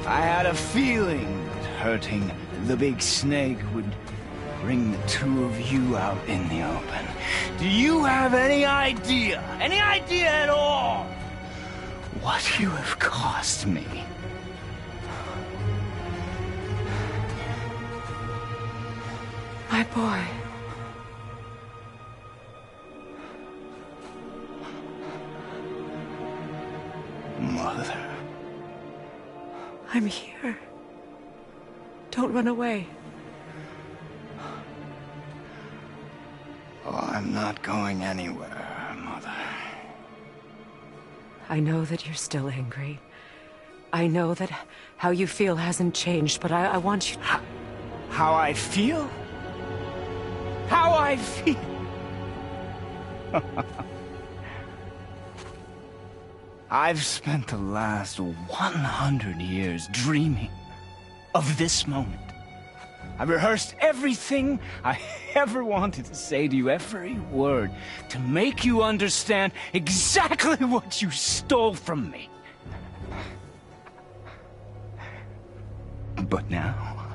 I had a feeling that hurting the big snake would bring the two of you out in the open. Do you have any idea at all, what you have cost me? My boy. Mother. I'm here. Don't run away. Oh, I'm not going anywhere, Mother. I know that you're still angry. I know that how you feel hasn't changed, but I want you... How I feel? How I feel? I've spent the last 100 years dreaming of this moment. I've rehearsed everything I ever wanted to say to you, every word, to make you understand exactly what you stole from me. But now,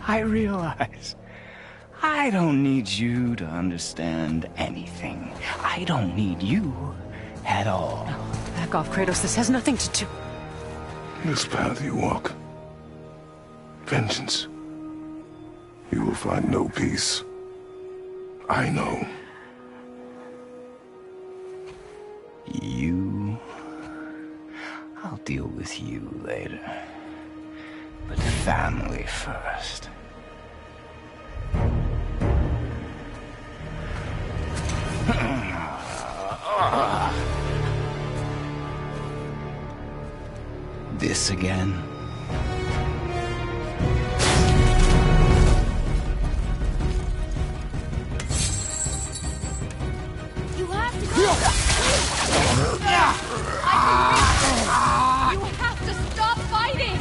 I realize I don't need you to understand anything. I don't need you at all. No, back off, Kratos. This has nothing to do... This path you walk. Vengeance. You will find no peace. I know. You... I'll deal with you later. But family first. This again? You have to go! You have to stop fighting!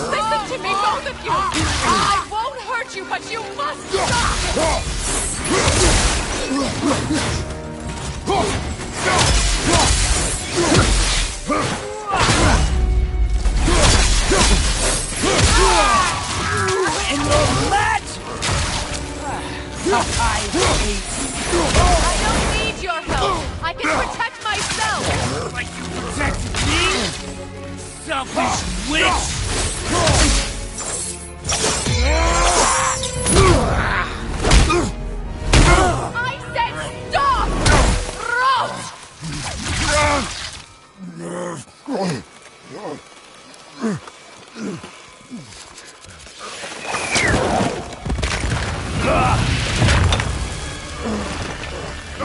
Listen to me, both of you! I won't hurt you, but you must stop! In the match! I don't need your help! I can protect myself! Like you protected me? Selfish witch! I said stop!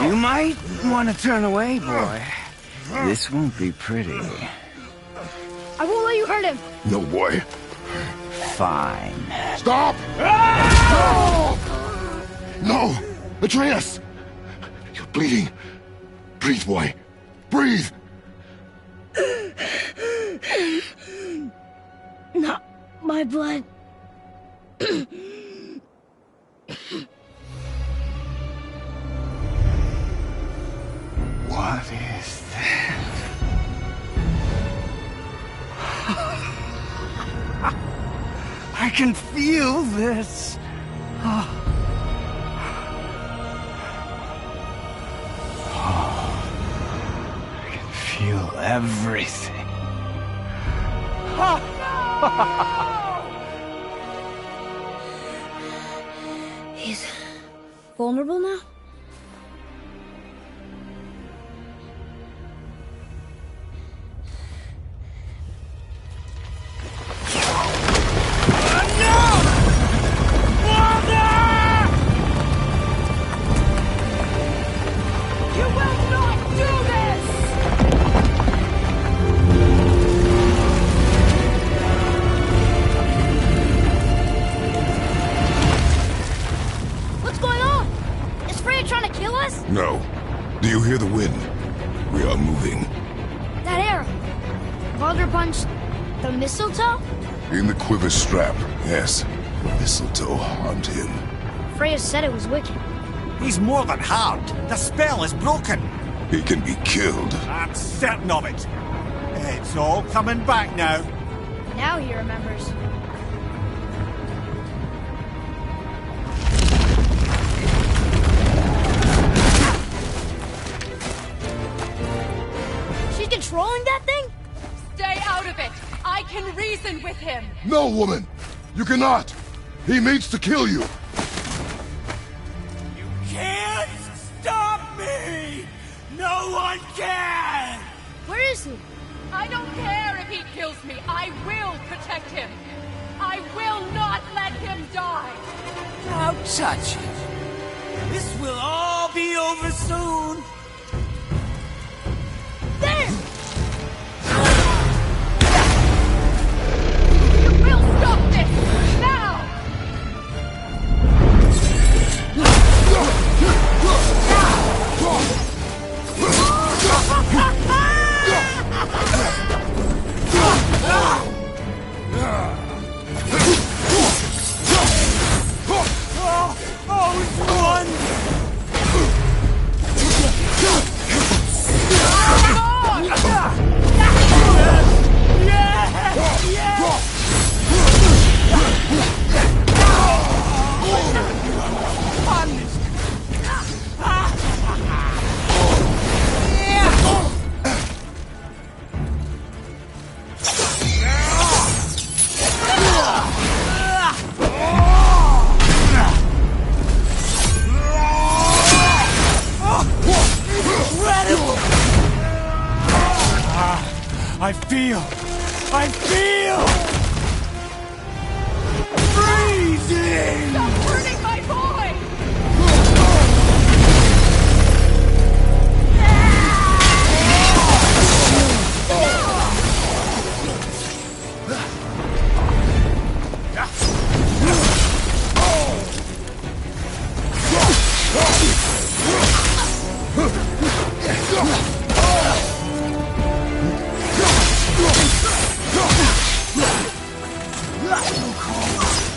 You might want to turn away, boy. This won't be pretty. I won't let you hurt hurt him. No, boy. Fine. Stop! No! Atreus! You're bleeding. Breathe, boy. Breathe! Not my blood. What is that? I can feel this. I can feel everything. He's vulnerable now? You will not do this! What's going on? Is Freya trying to kill us? No. Do you hear the wind? We are moving. That arrow. Baldur punched the mistletoe? In the quiver strap, yes. Mistletoe harmed him. Freya said it was wicked. He's more than harmed. The spell is broken. He can be killed. I'm certain of it. It's all coming back now. Now he remembers. She's controlling that thing? Stay out of it! I can reason with him! No, woman! You cannot! He means to kill you! You can't stop me! No one can! Where is he? I don't care if he kills me. I will protect him. I will not let him die. Don't touch it. This will all be over soon. There! You will stop this now. I feel freezing! Stop hurting my boy!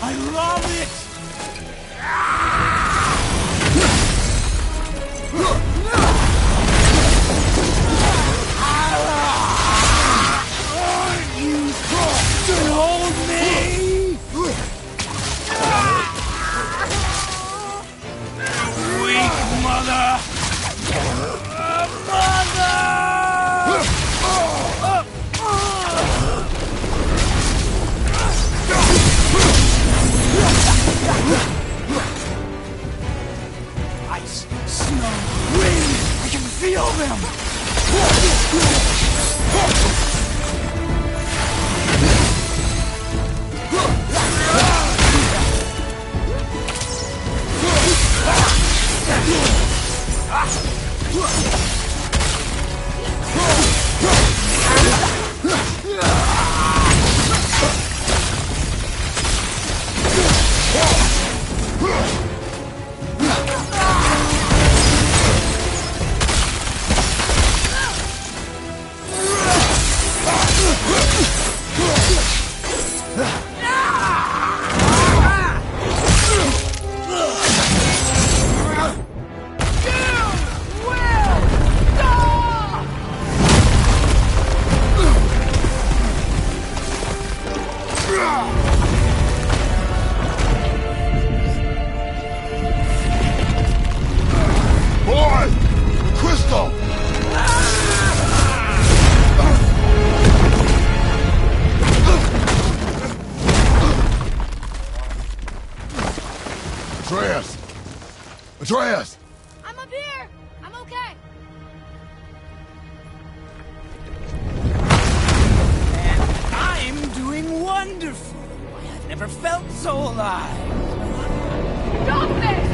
I love it! You should hold me! Weak mother! Ice, snow, wind! I can feel them! Atreus! Atreus! I'm up here! I'm okay! And I'm doing wonderful. I've never felt so alive. Stop this!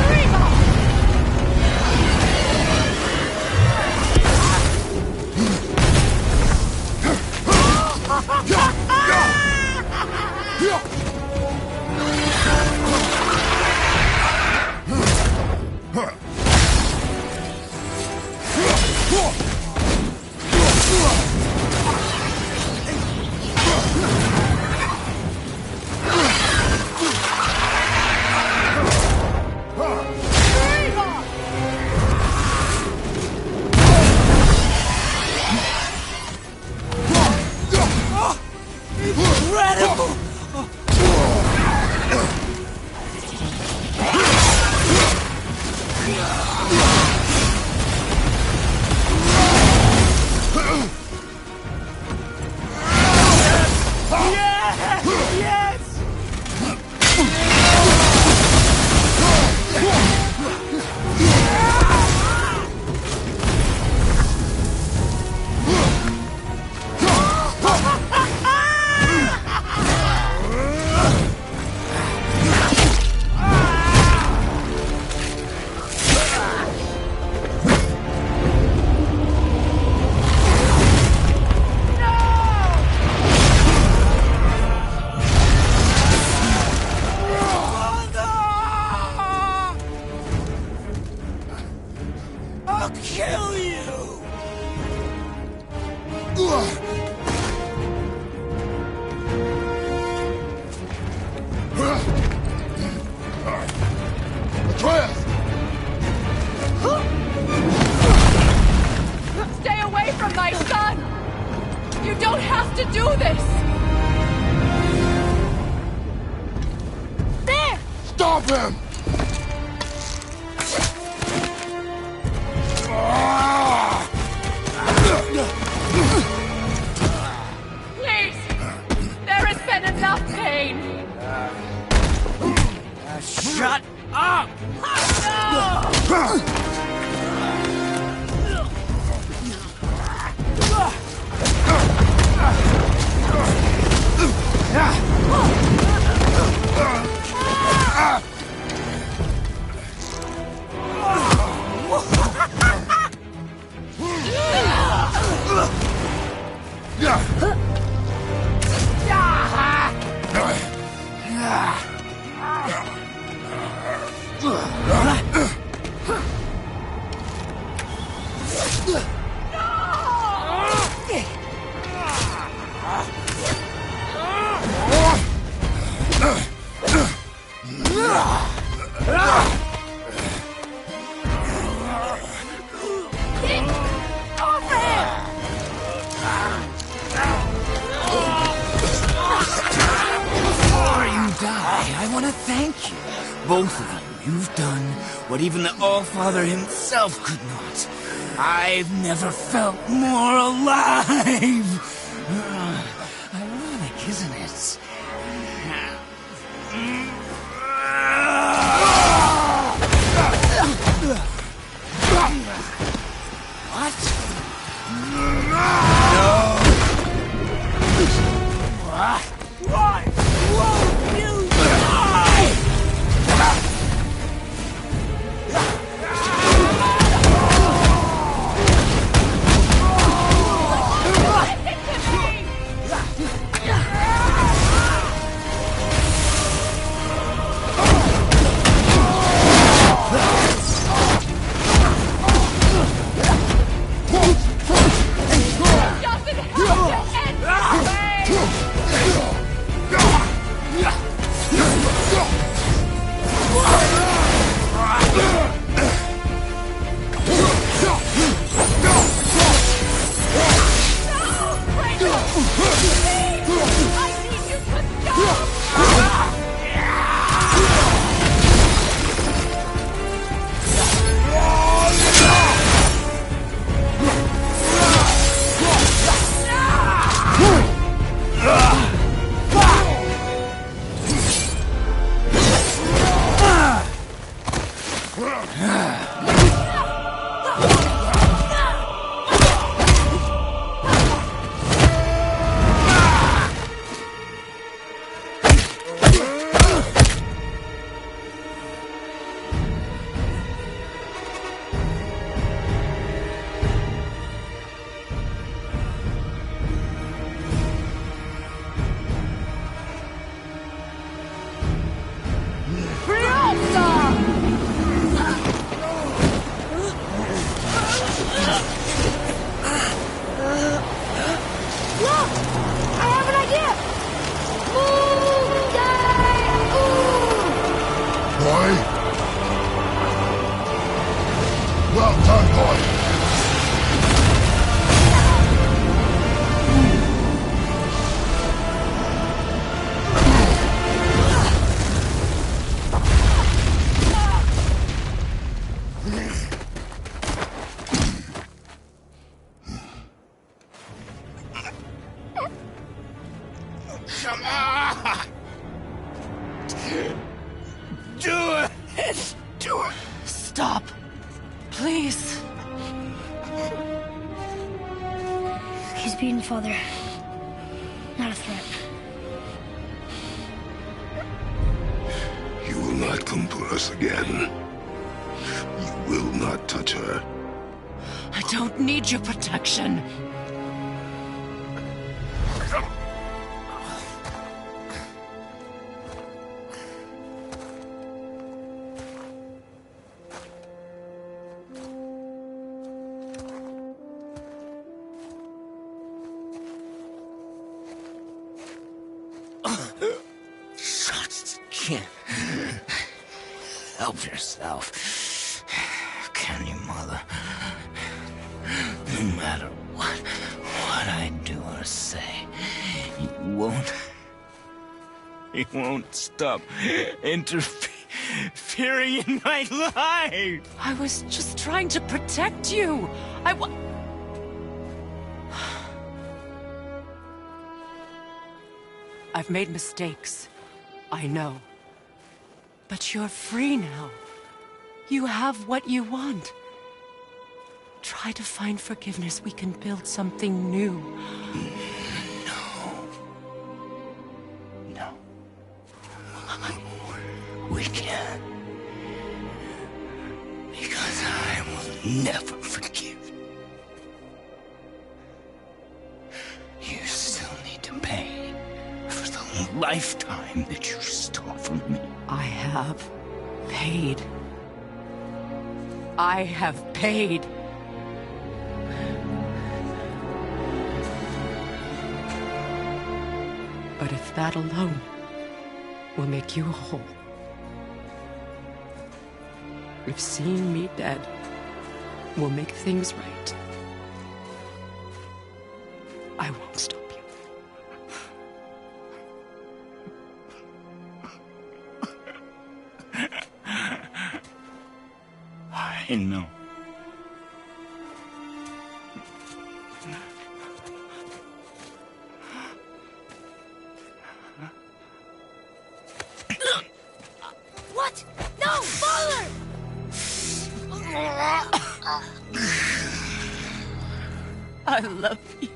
Reba! Incredible! Yes! I'll kill you! Atreus! Stay away from my son! You don't have to do this! There! Stop him! Please! There has been enough pain! Shut up! Before you die, I want to thank you. Both of you. You've done what even the All-Father himself could not. I've never felt more alive. Ironic, isn't it? What? No. Why won't you die? Listen to me! Well done, boy. Come on! Do it! Do it! Stop. Please. He's beaten, Father. Not a threat. You will not come for us again. You will not touch her. I don't need your protection. Help yourself. Can you, Mother? No matter what I do or say, you won't stop interfering in my life. I was just trying to protect you. I've made mistakes. I know. But you're free now. You have what you want. Try to find forgiveness. We can build something new. No. We can't. Because I will never forgive. You still need to pay for the lifetime that you stole from me. I have paid. I have paid. But if that alone will make you whole, if seeing me dead will make things right, I won't stop you. I know. What? No, Father! I love you.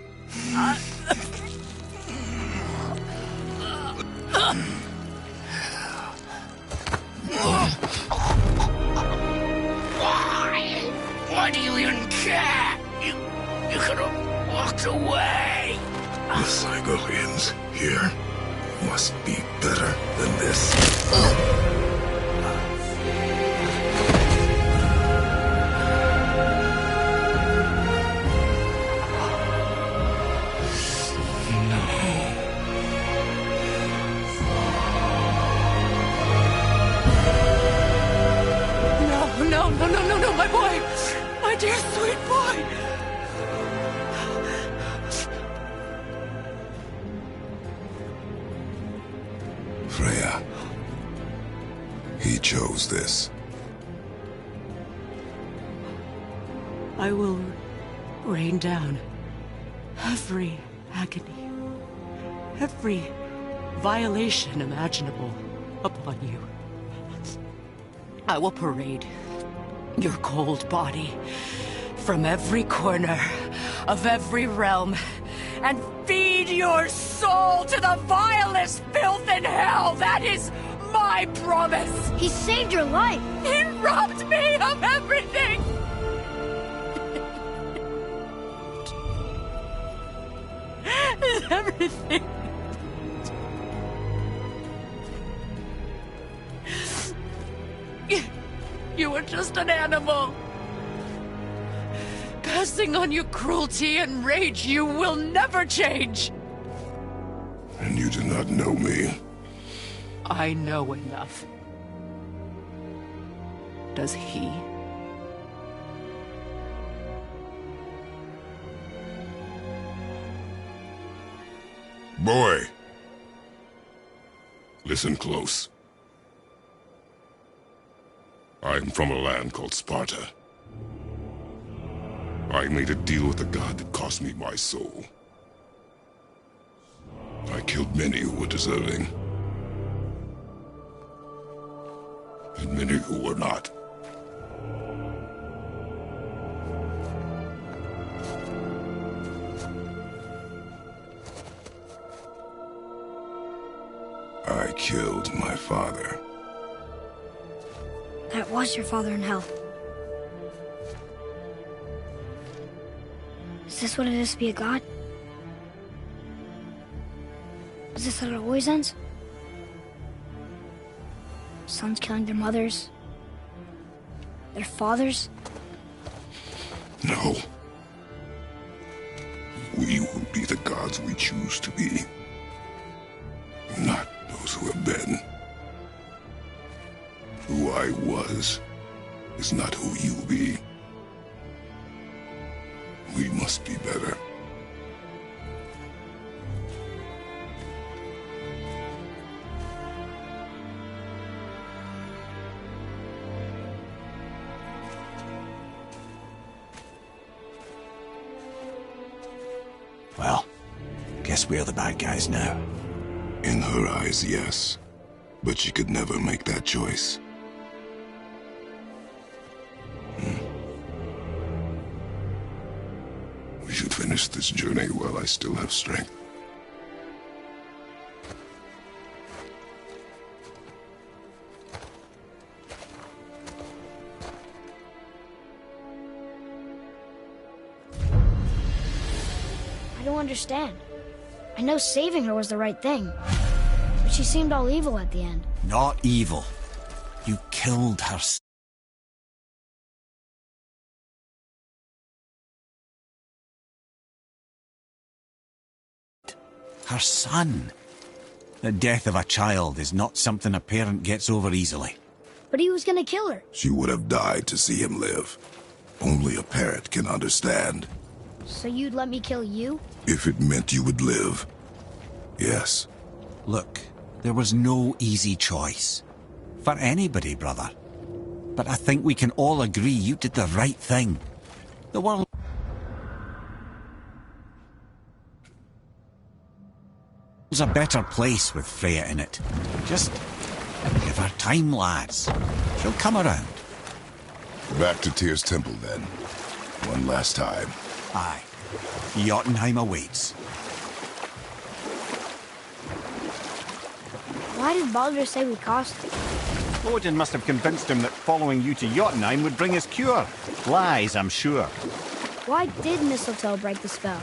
Why do you even care? You could have walked away. The Cygolians here must be better than this. No, my boy! My dear sweet boy! Freya. He chose this. I will rain down every agony, every violation imaginable upon you. I will parade your cold body from every corner of every realm and feed your soul to the vilest filth in hell. That is my promise. He saved your life. He robbed me of everything. Everything. You were just an animal. Passing on your cruelty and rage, you will never change. And you do not know me. I know enough. Does he? Boy. Listen close. I'm from a land called Sparta. I made a deal with a god that cost me my soul. I killed many who were deserving. And many who were not. I killed my father. That was your father in hell. Is this what it is to be a god? Is this how it always ends? Sons killing their mothers? Their fathers? No. We will be the gods we choose to be. Not those who have been. Who I was is not who you'll be. We must be better. Well, guess we're the bad guys now. In her eyes, yes. But she could never make that choice. We should finish this journey while I still have strength. I don't understand. I know saving her was the right thing. But she seemed all evil at the end. Not evil. You killed her. Her son. The death of a child is not something a parent gets over easily. But he was gonna kill her. She would have died to see him live. Only a parent can understand. So you'd let me kill you? If it meant you would live. Yes. Look, there was no easy choice. For anybody, brother. But I think we can all agree you did the right thing. The world is a better place with Freya in it. Just give her time, lads. She'll come around. Back to Tyr's temple, then. One last time. Aye. Jotunheim awaits. Why did Baldur say we cost him? Odin must have convinced him that following you to Jotunheim would bring his cure. Lies, I'm sure. Why did Mistletoe break the spell?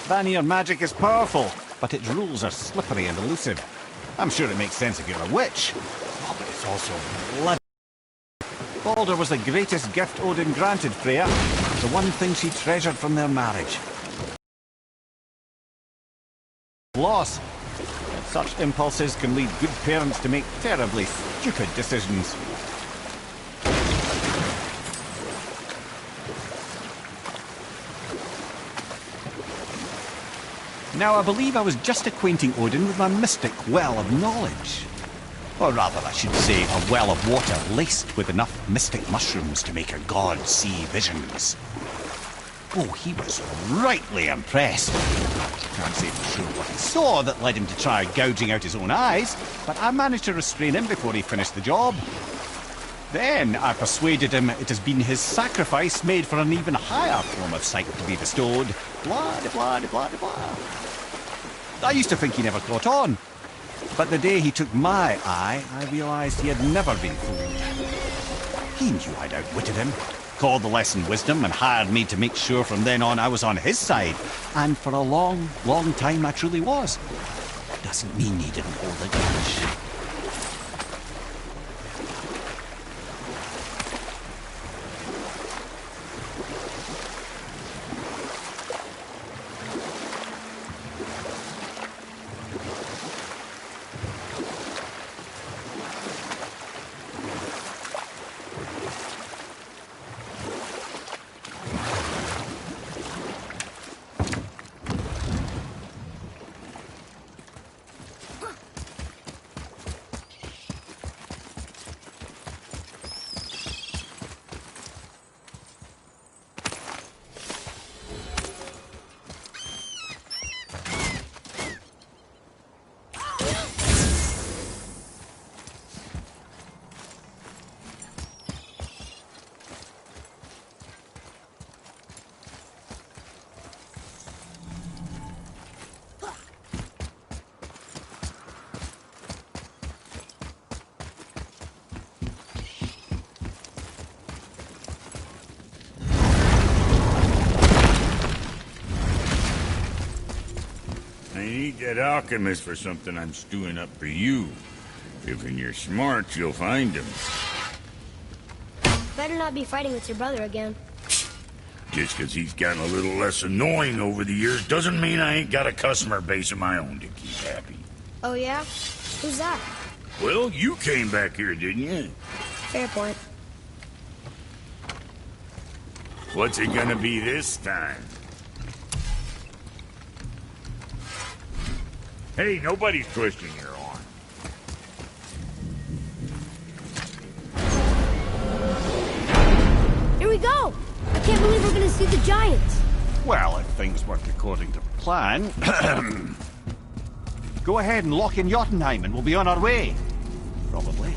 Vanir magic is powerful, but its rules are slippery and elusive. I'm sure it makes sense if you're a witch. Oh, but it's also blood. Baldur was the greatest gift Odin granted Freya. The one thing she treasured from their marriage. Loss. Such impulses can lead good parents to make terribly stupid decisions. Now, I believe I was just acquainting Odin with my mystic well of knowledge. Or rather, I should say, a well of water laced with enough mystic mushrooms to make a god see visions. Oh, he was rightly impressed. Can't say for sure what he saw that led him to try gouging out his own eyes, but I managed to restrain him before he finished the job. Then I persuaded him it has been his sacrifice made for an even higher form of sight to be bestowed. Blah, de blah, de blah, de blah. I used to think he never caught on. But the day he took my eye, I realised he had never been fooled. He knew I'd outwitted him, called the lesson wisdom, and hired me to make sure from then on I was on his side. And for a long, long time I truly was. Doesn't mean he didn't hold a grudge. I need that alchemist for something I'm stewing up for you. If you're smart, you'll find him. Better not be fighting with your brother again. Just because he's gotten a little less annoying over the years doesn't mean I ain't got a customer base of my own to keep happy. Oh yeah? Who's that? Well, you came back here, didn't you? Fair point. What's it gonna be this time? Hey, nobody's twisting your arm. Here we go! I can't believe we're gonna see the giants. Well, if things work according to plan... Go ahead and lock in Jotunheim and we'll be on our way. Probably.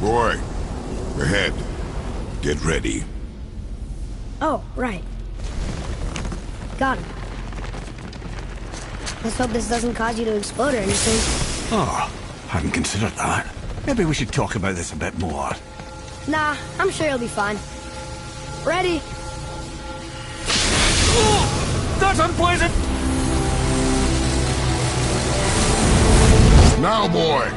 Boy, ahead. Get ready. Oh, right. Got him. Let's hope this doesn't cause you to explode or anything. Oh, hadn't considered that. Maybe we should talk about this a bit more. Nah, I'm sure you'll be fine. Ready? Oh, that's unpleasant! Now, boy!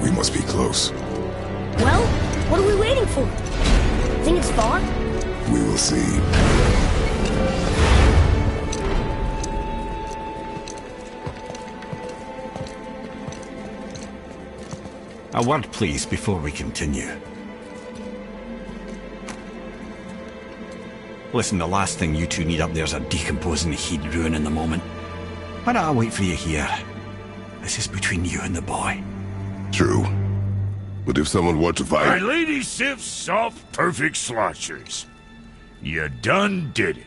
We must be close. Well, what are we waiting for? Think it's far? We will see. A word, please, before we continue. Listen, the last thing you two need up there's a decomposing heat ruining the moment. Why don't I wait for you here? This is between you and the boy. True. But if someone were to My fight... Lady Sif's soft, perfect sloshers. You done did it.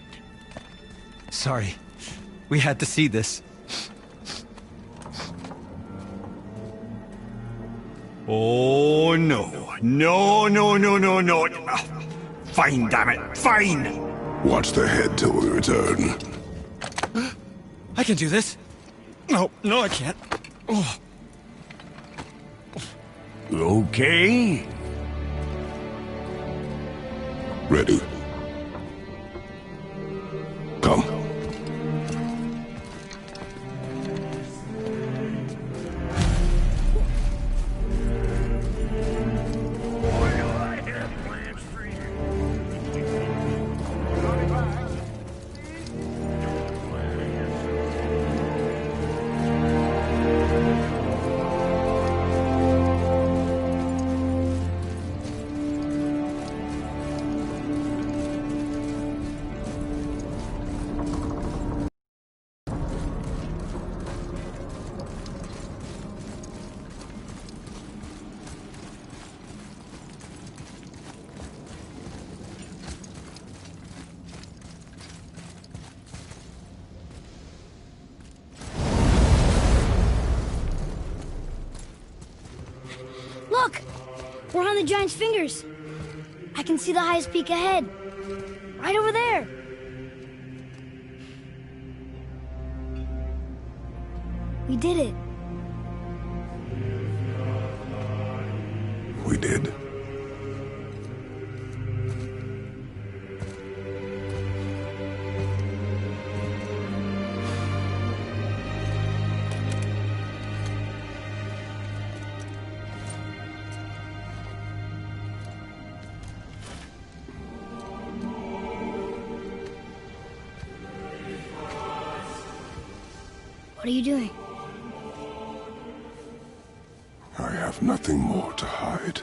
Sorry. We had to see this. Oh, no. No, no, no, no, no. Fine, damn it. Fine! Watch the head till we return. I can do this. No, no, I can't. Oh. Okay. Ready. Come. Look! We're on the giant's fingers. I can see the highest peak ahead. Right over there. We did it. We did. What are you doing? I have nothing more to hide.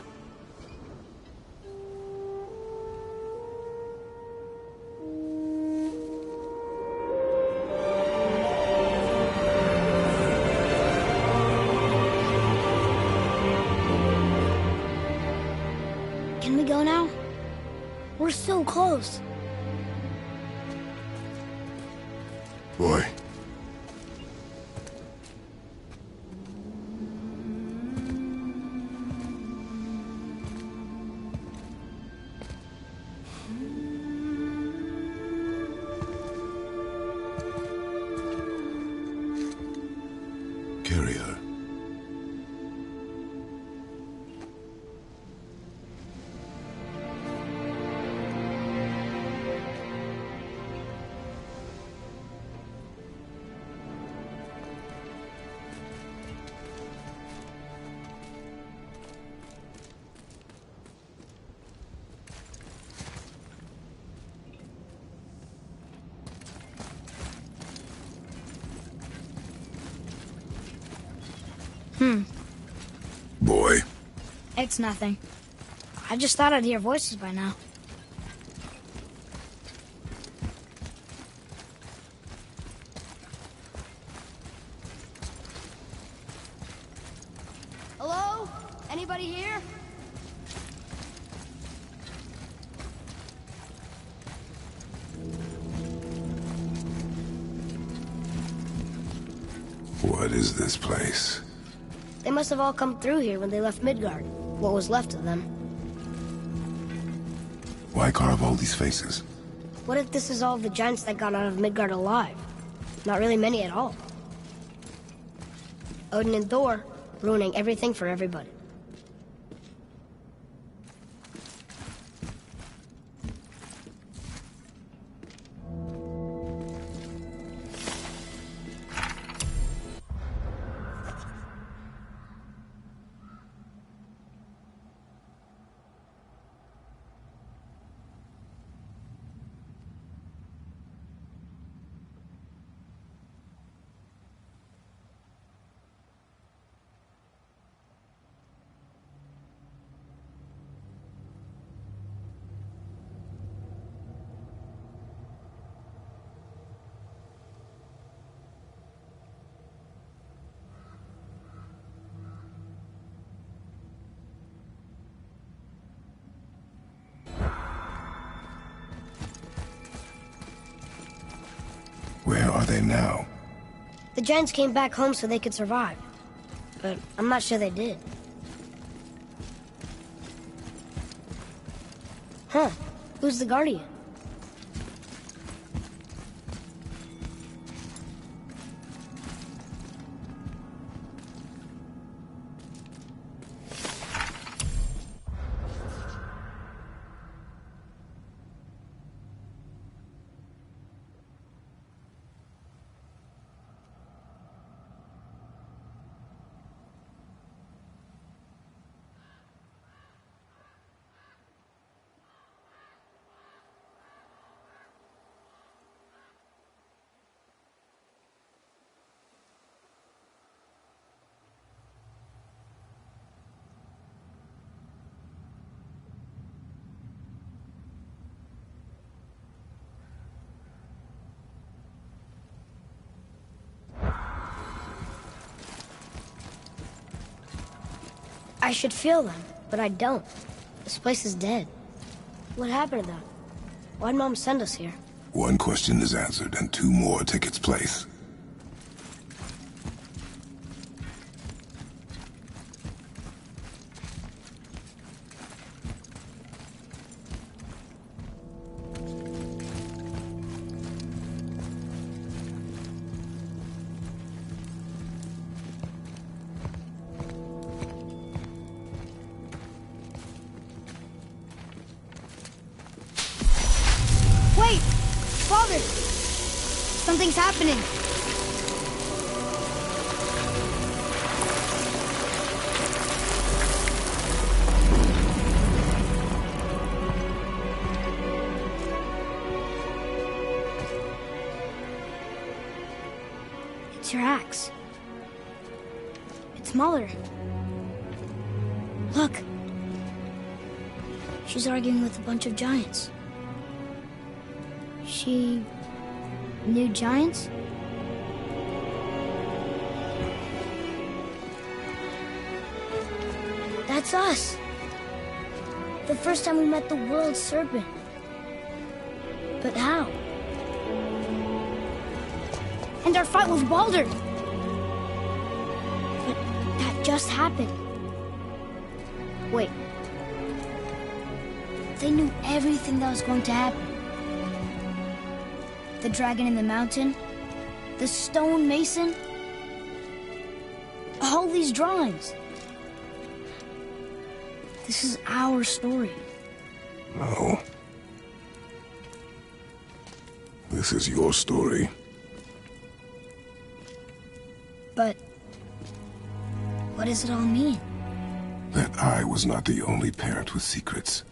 Can we go now? We're so close. Boy. Carry her. Boy. It's nothing. I just thought I'd hear voices by now. Hello? Anybody here? What is this place? They must have all come through here when they left Midgard. What was left of them. Why carve all these faces? What if this is all the giants that got out of Midgard alive? Not really many at all. Odin and Thor, ruining everything for everybody. Where are they now? The giants came back home so they could survive. But I'm not sure they did. Huh. Who's the Guardian? I should feel them, but I don't. This place is dead. What happened to them? Why'd Mom send us here? One question is answered, and two more take its place. Wait! Father! Something's happening. It's your axe. It's Mother. Look. She's arguing with a bunch of giants. She knew giants? That's us. The first time we met the world serpent. But how? And our fight with Baldur. But that just happened. Wait. They knew everything that was going to happen. The dragon in the mountain, the stone mason, all these drawings. This is our story. No. This is your story. But what does it all mean? That I was not the only parent with secrets.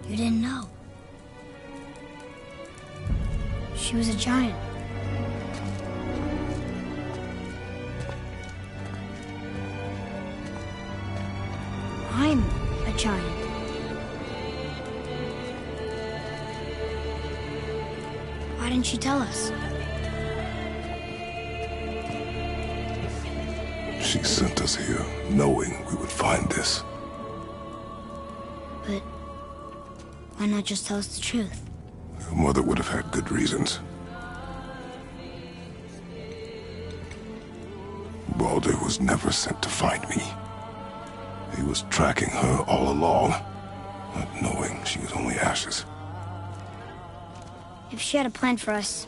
You didn't know. She was a giant. I'm a giant. Why didn't she tell us? She sent us here, knowing we would find this. But why not just tell us the truth? Your mother would have had good reasons. Baldur was never sent to find me. He was tracking her all along, not knowing she was only ashes. If she had a plan for us,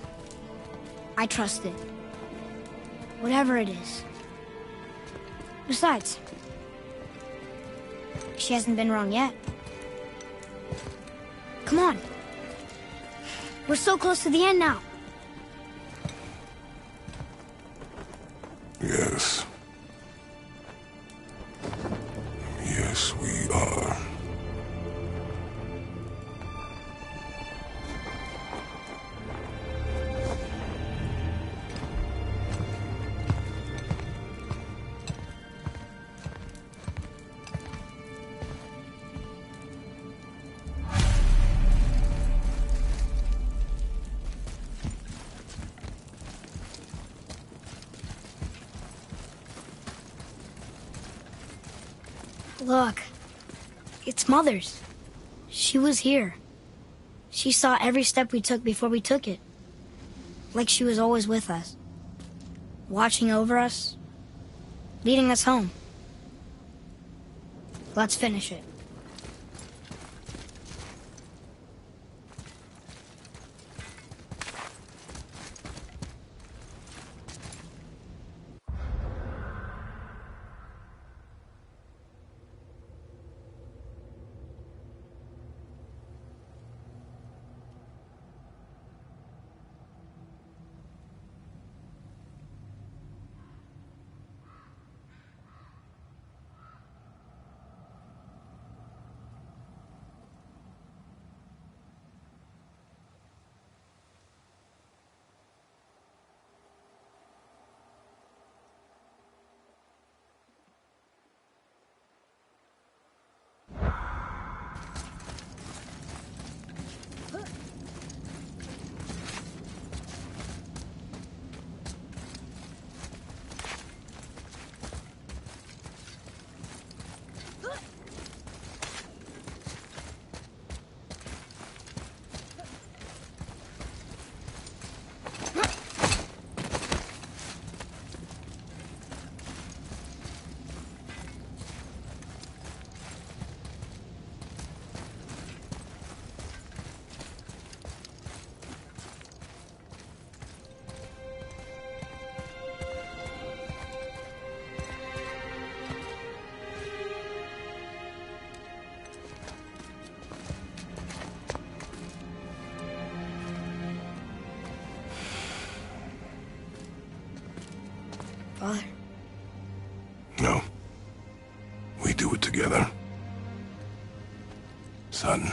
I trust it. Whatever it is. Besides, she hasn't been wrong yet. Come on. We're so close to the end now. Yes. Yes, we are. Look, it's Mother's. She was here. She saw every step we took before we took it. Like she was always with us. Watching over us. Leading us home. Let's finish it. Father? No. We do it together. Son.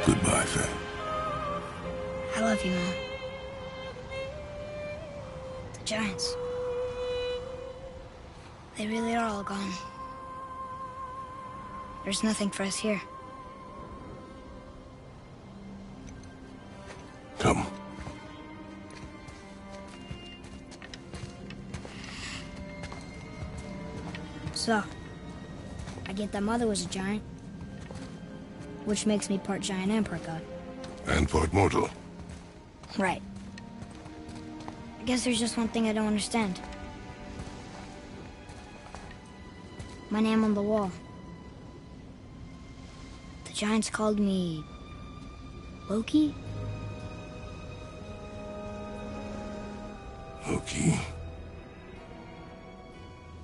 Goodbye, Faye. I love you, Mom. The Giants. They really are all gone. There's nothing for us here. Come. So, I get that Mother was a giant, which makes me part giant and part god. And part mortal. Right. I guess there's just one thing I don't understand. My name on the wall. The Giants called me... Loki? Loki.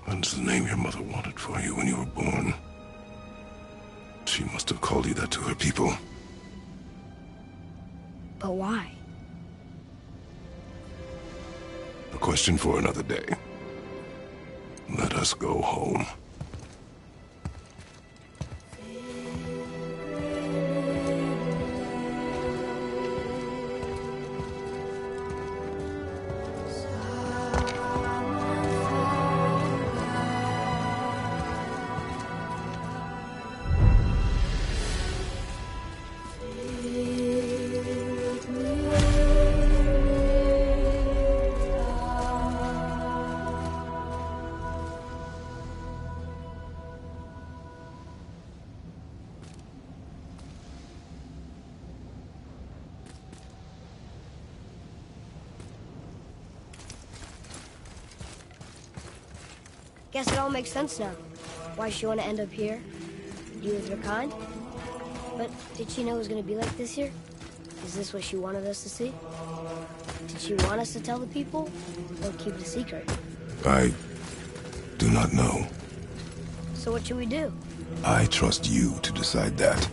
That's the name your mother wanted for you when you were born. She must have called you that to her people. But why? A question for another day. Let us go home. Guess it all makes sense now. Why she want to end up here? Be with her kind? But did she know it was going to be like this here? Is this what she wanted us to see? Did she want us to tell the people? Or keep it a secret? I do not know. So what should we do? I trust you to decide that.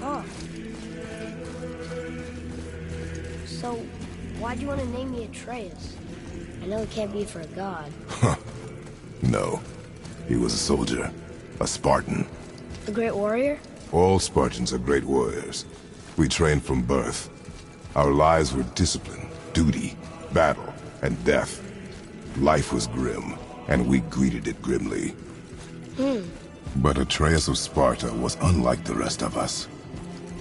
Oh. So, why'd you want to name me Atreus? I know it can't be for a god. Huh. No. He was a soldier. A Spartan. A great warrior? All Spartans are great warriors. We trained from birth. Our lives were discipline, duty, battle, and death. Life was grim, and we greeted it grimly. But Atreus of Sparta was unlike the rest of us.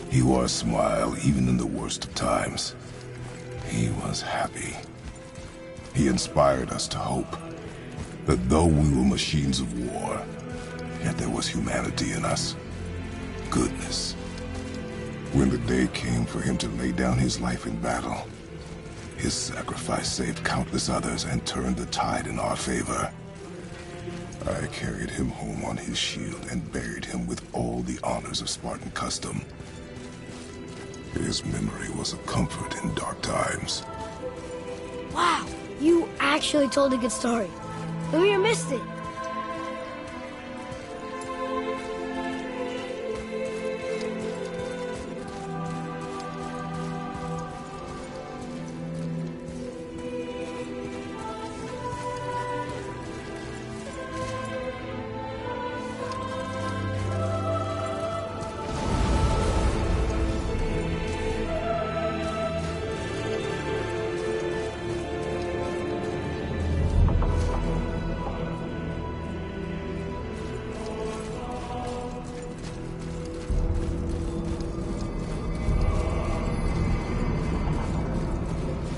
He wore a smile even in the worst of times. He was happy. He inspired us to hope that though we were machines of war, yet there was humanity in us. Goodness. When the day came for him to lay down his life in battle, his sacrifice saved countless others and turned the tide in our favor. I carried him home on his shield and buried him with all the honors of Spartan custom. His memory was a comfort in dark times. Wow, you actually told a good story. Mimir missed it.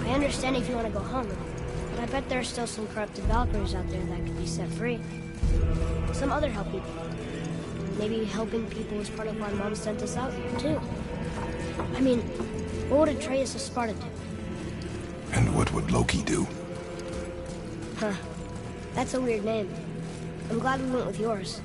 I understand if you want to go home, but I bet there are still some corrupted Valkyries out there that could be set free. Some other help people. Maybe helping people was part of why Mom sent us out here, too. I mean, what would Atreus of Sparta do? And what would Loki do? Huh. That's a weird name. I'm glad we went with yours.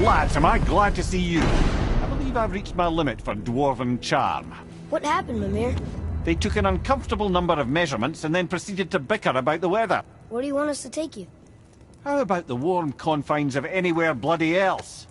Lads, am I glad to see you. I believe I've reached my limit for dwarven charm. What happened, Mimir? They took an uncomfortable number of measurements and then proceeded to bicker about the weather. Where do you want us to take you? How about the warm confines of anywhere bloody else?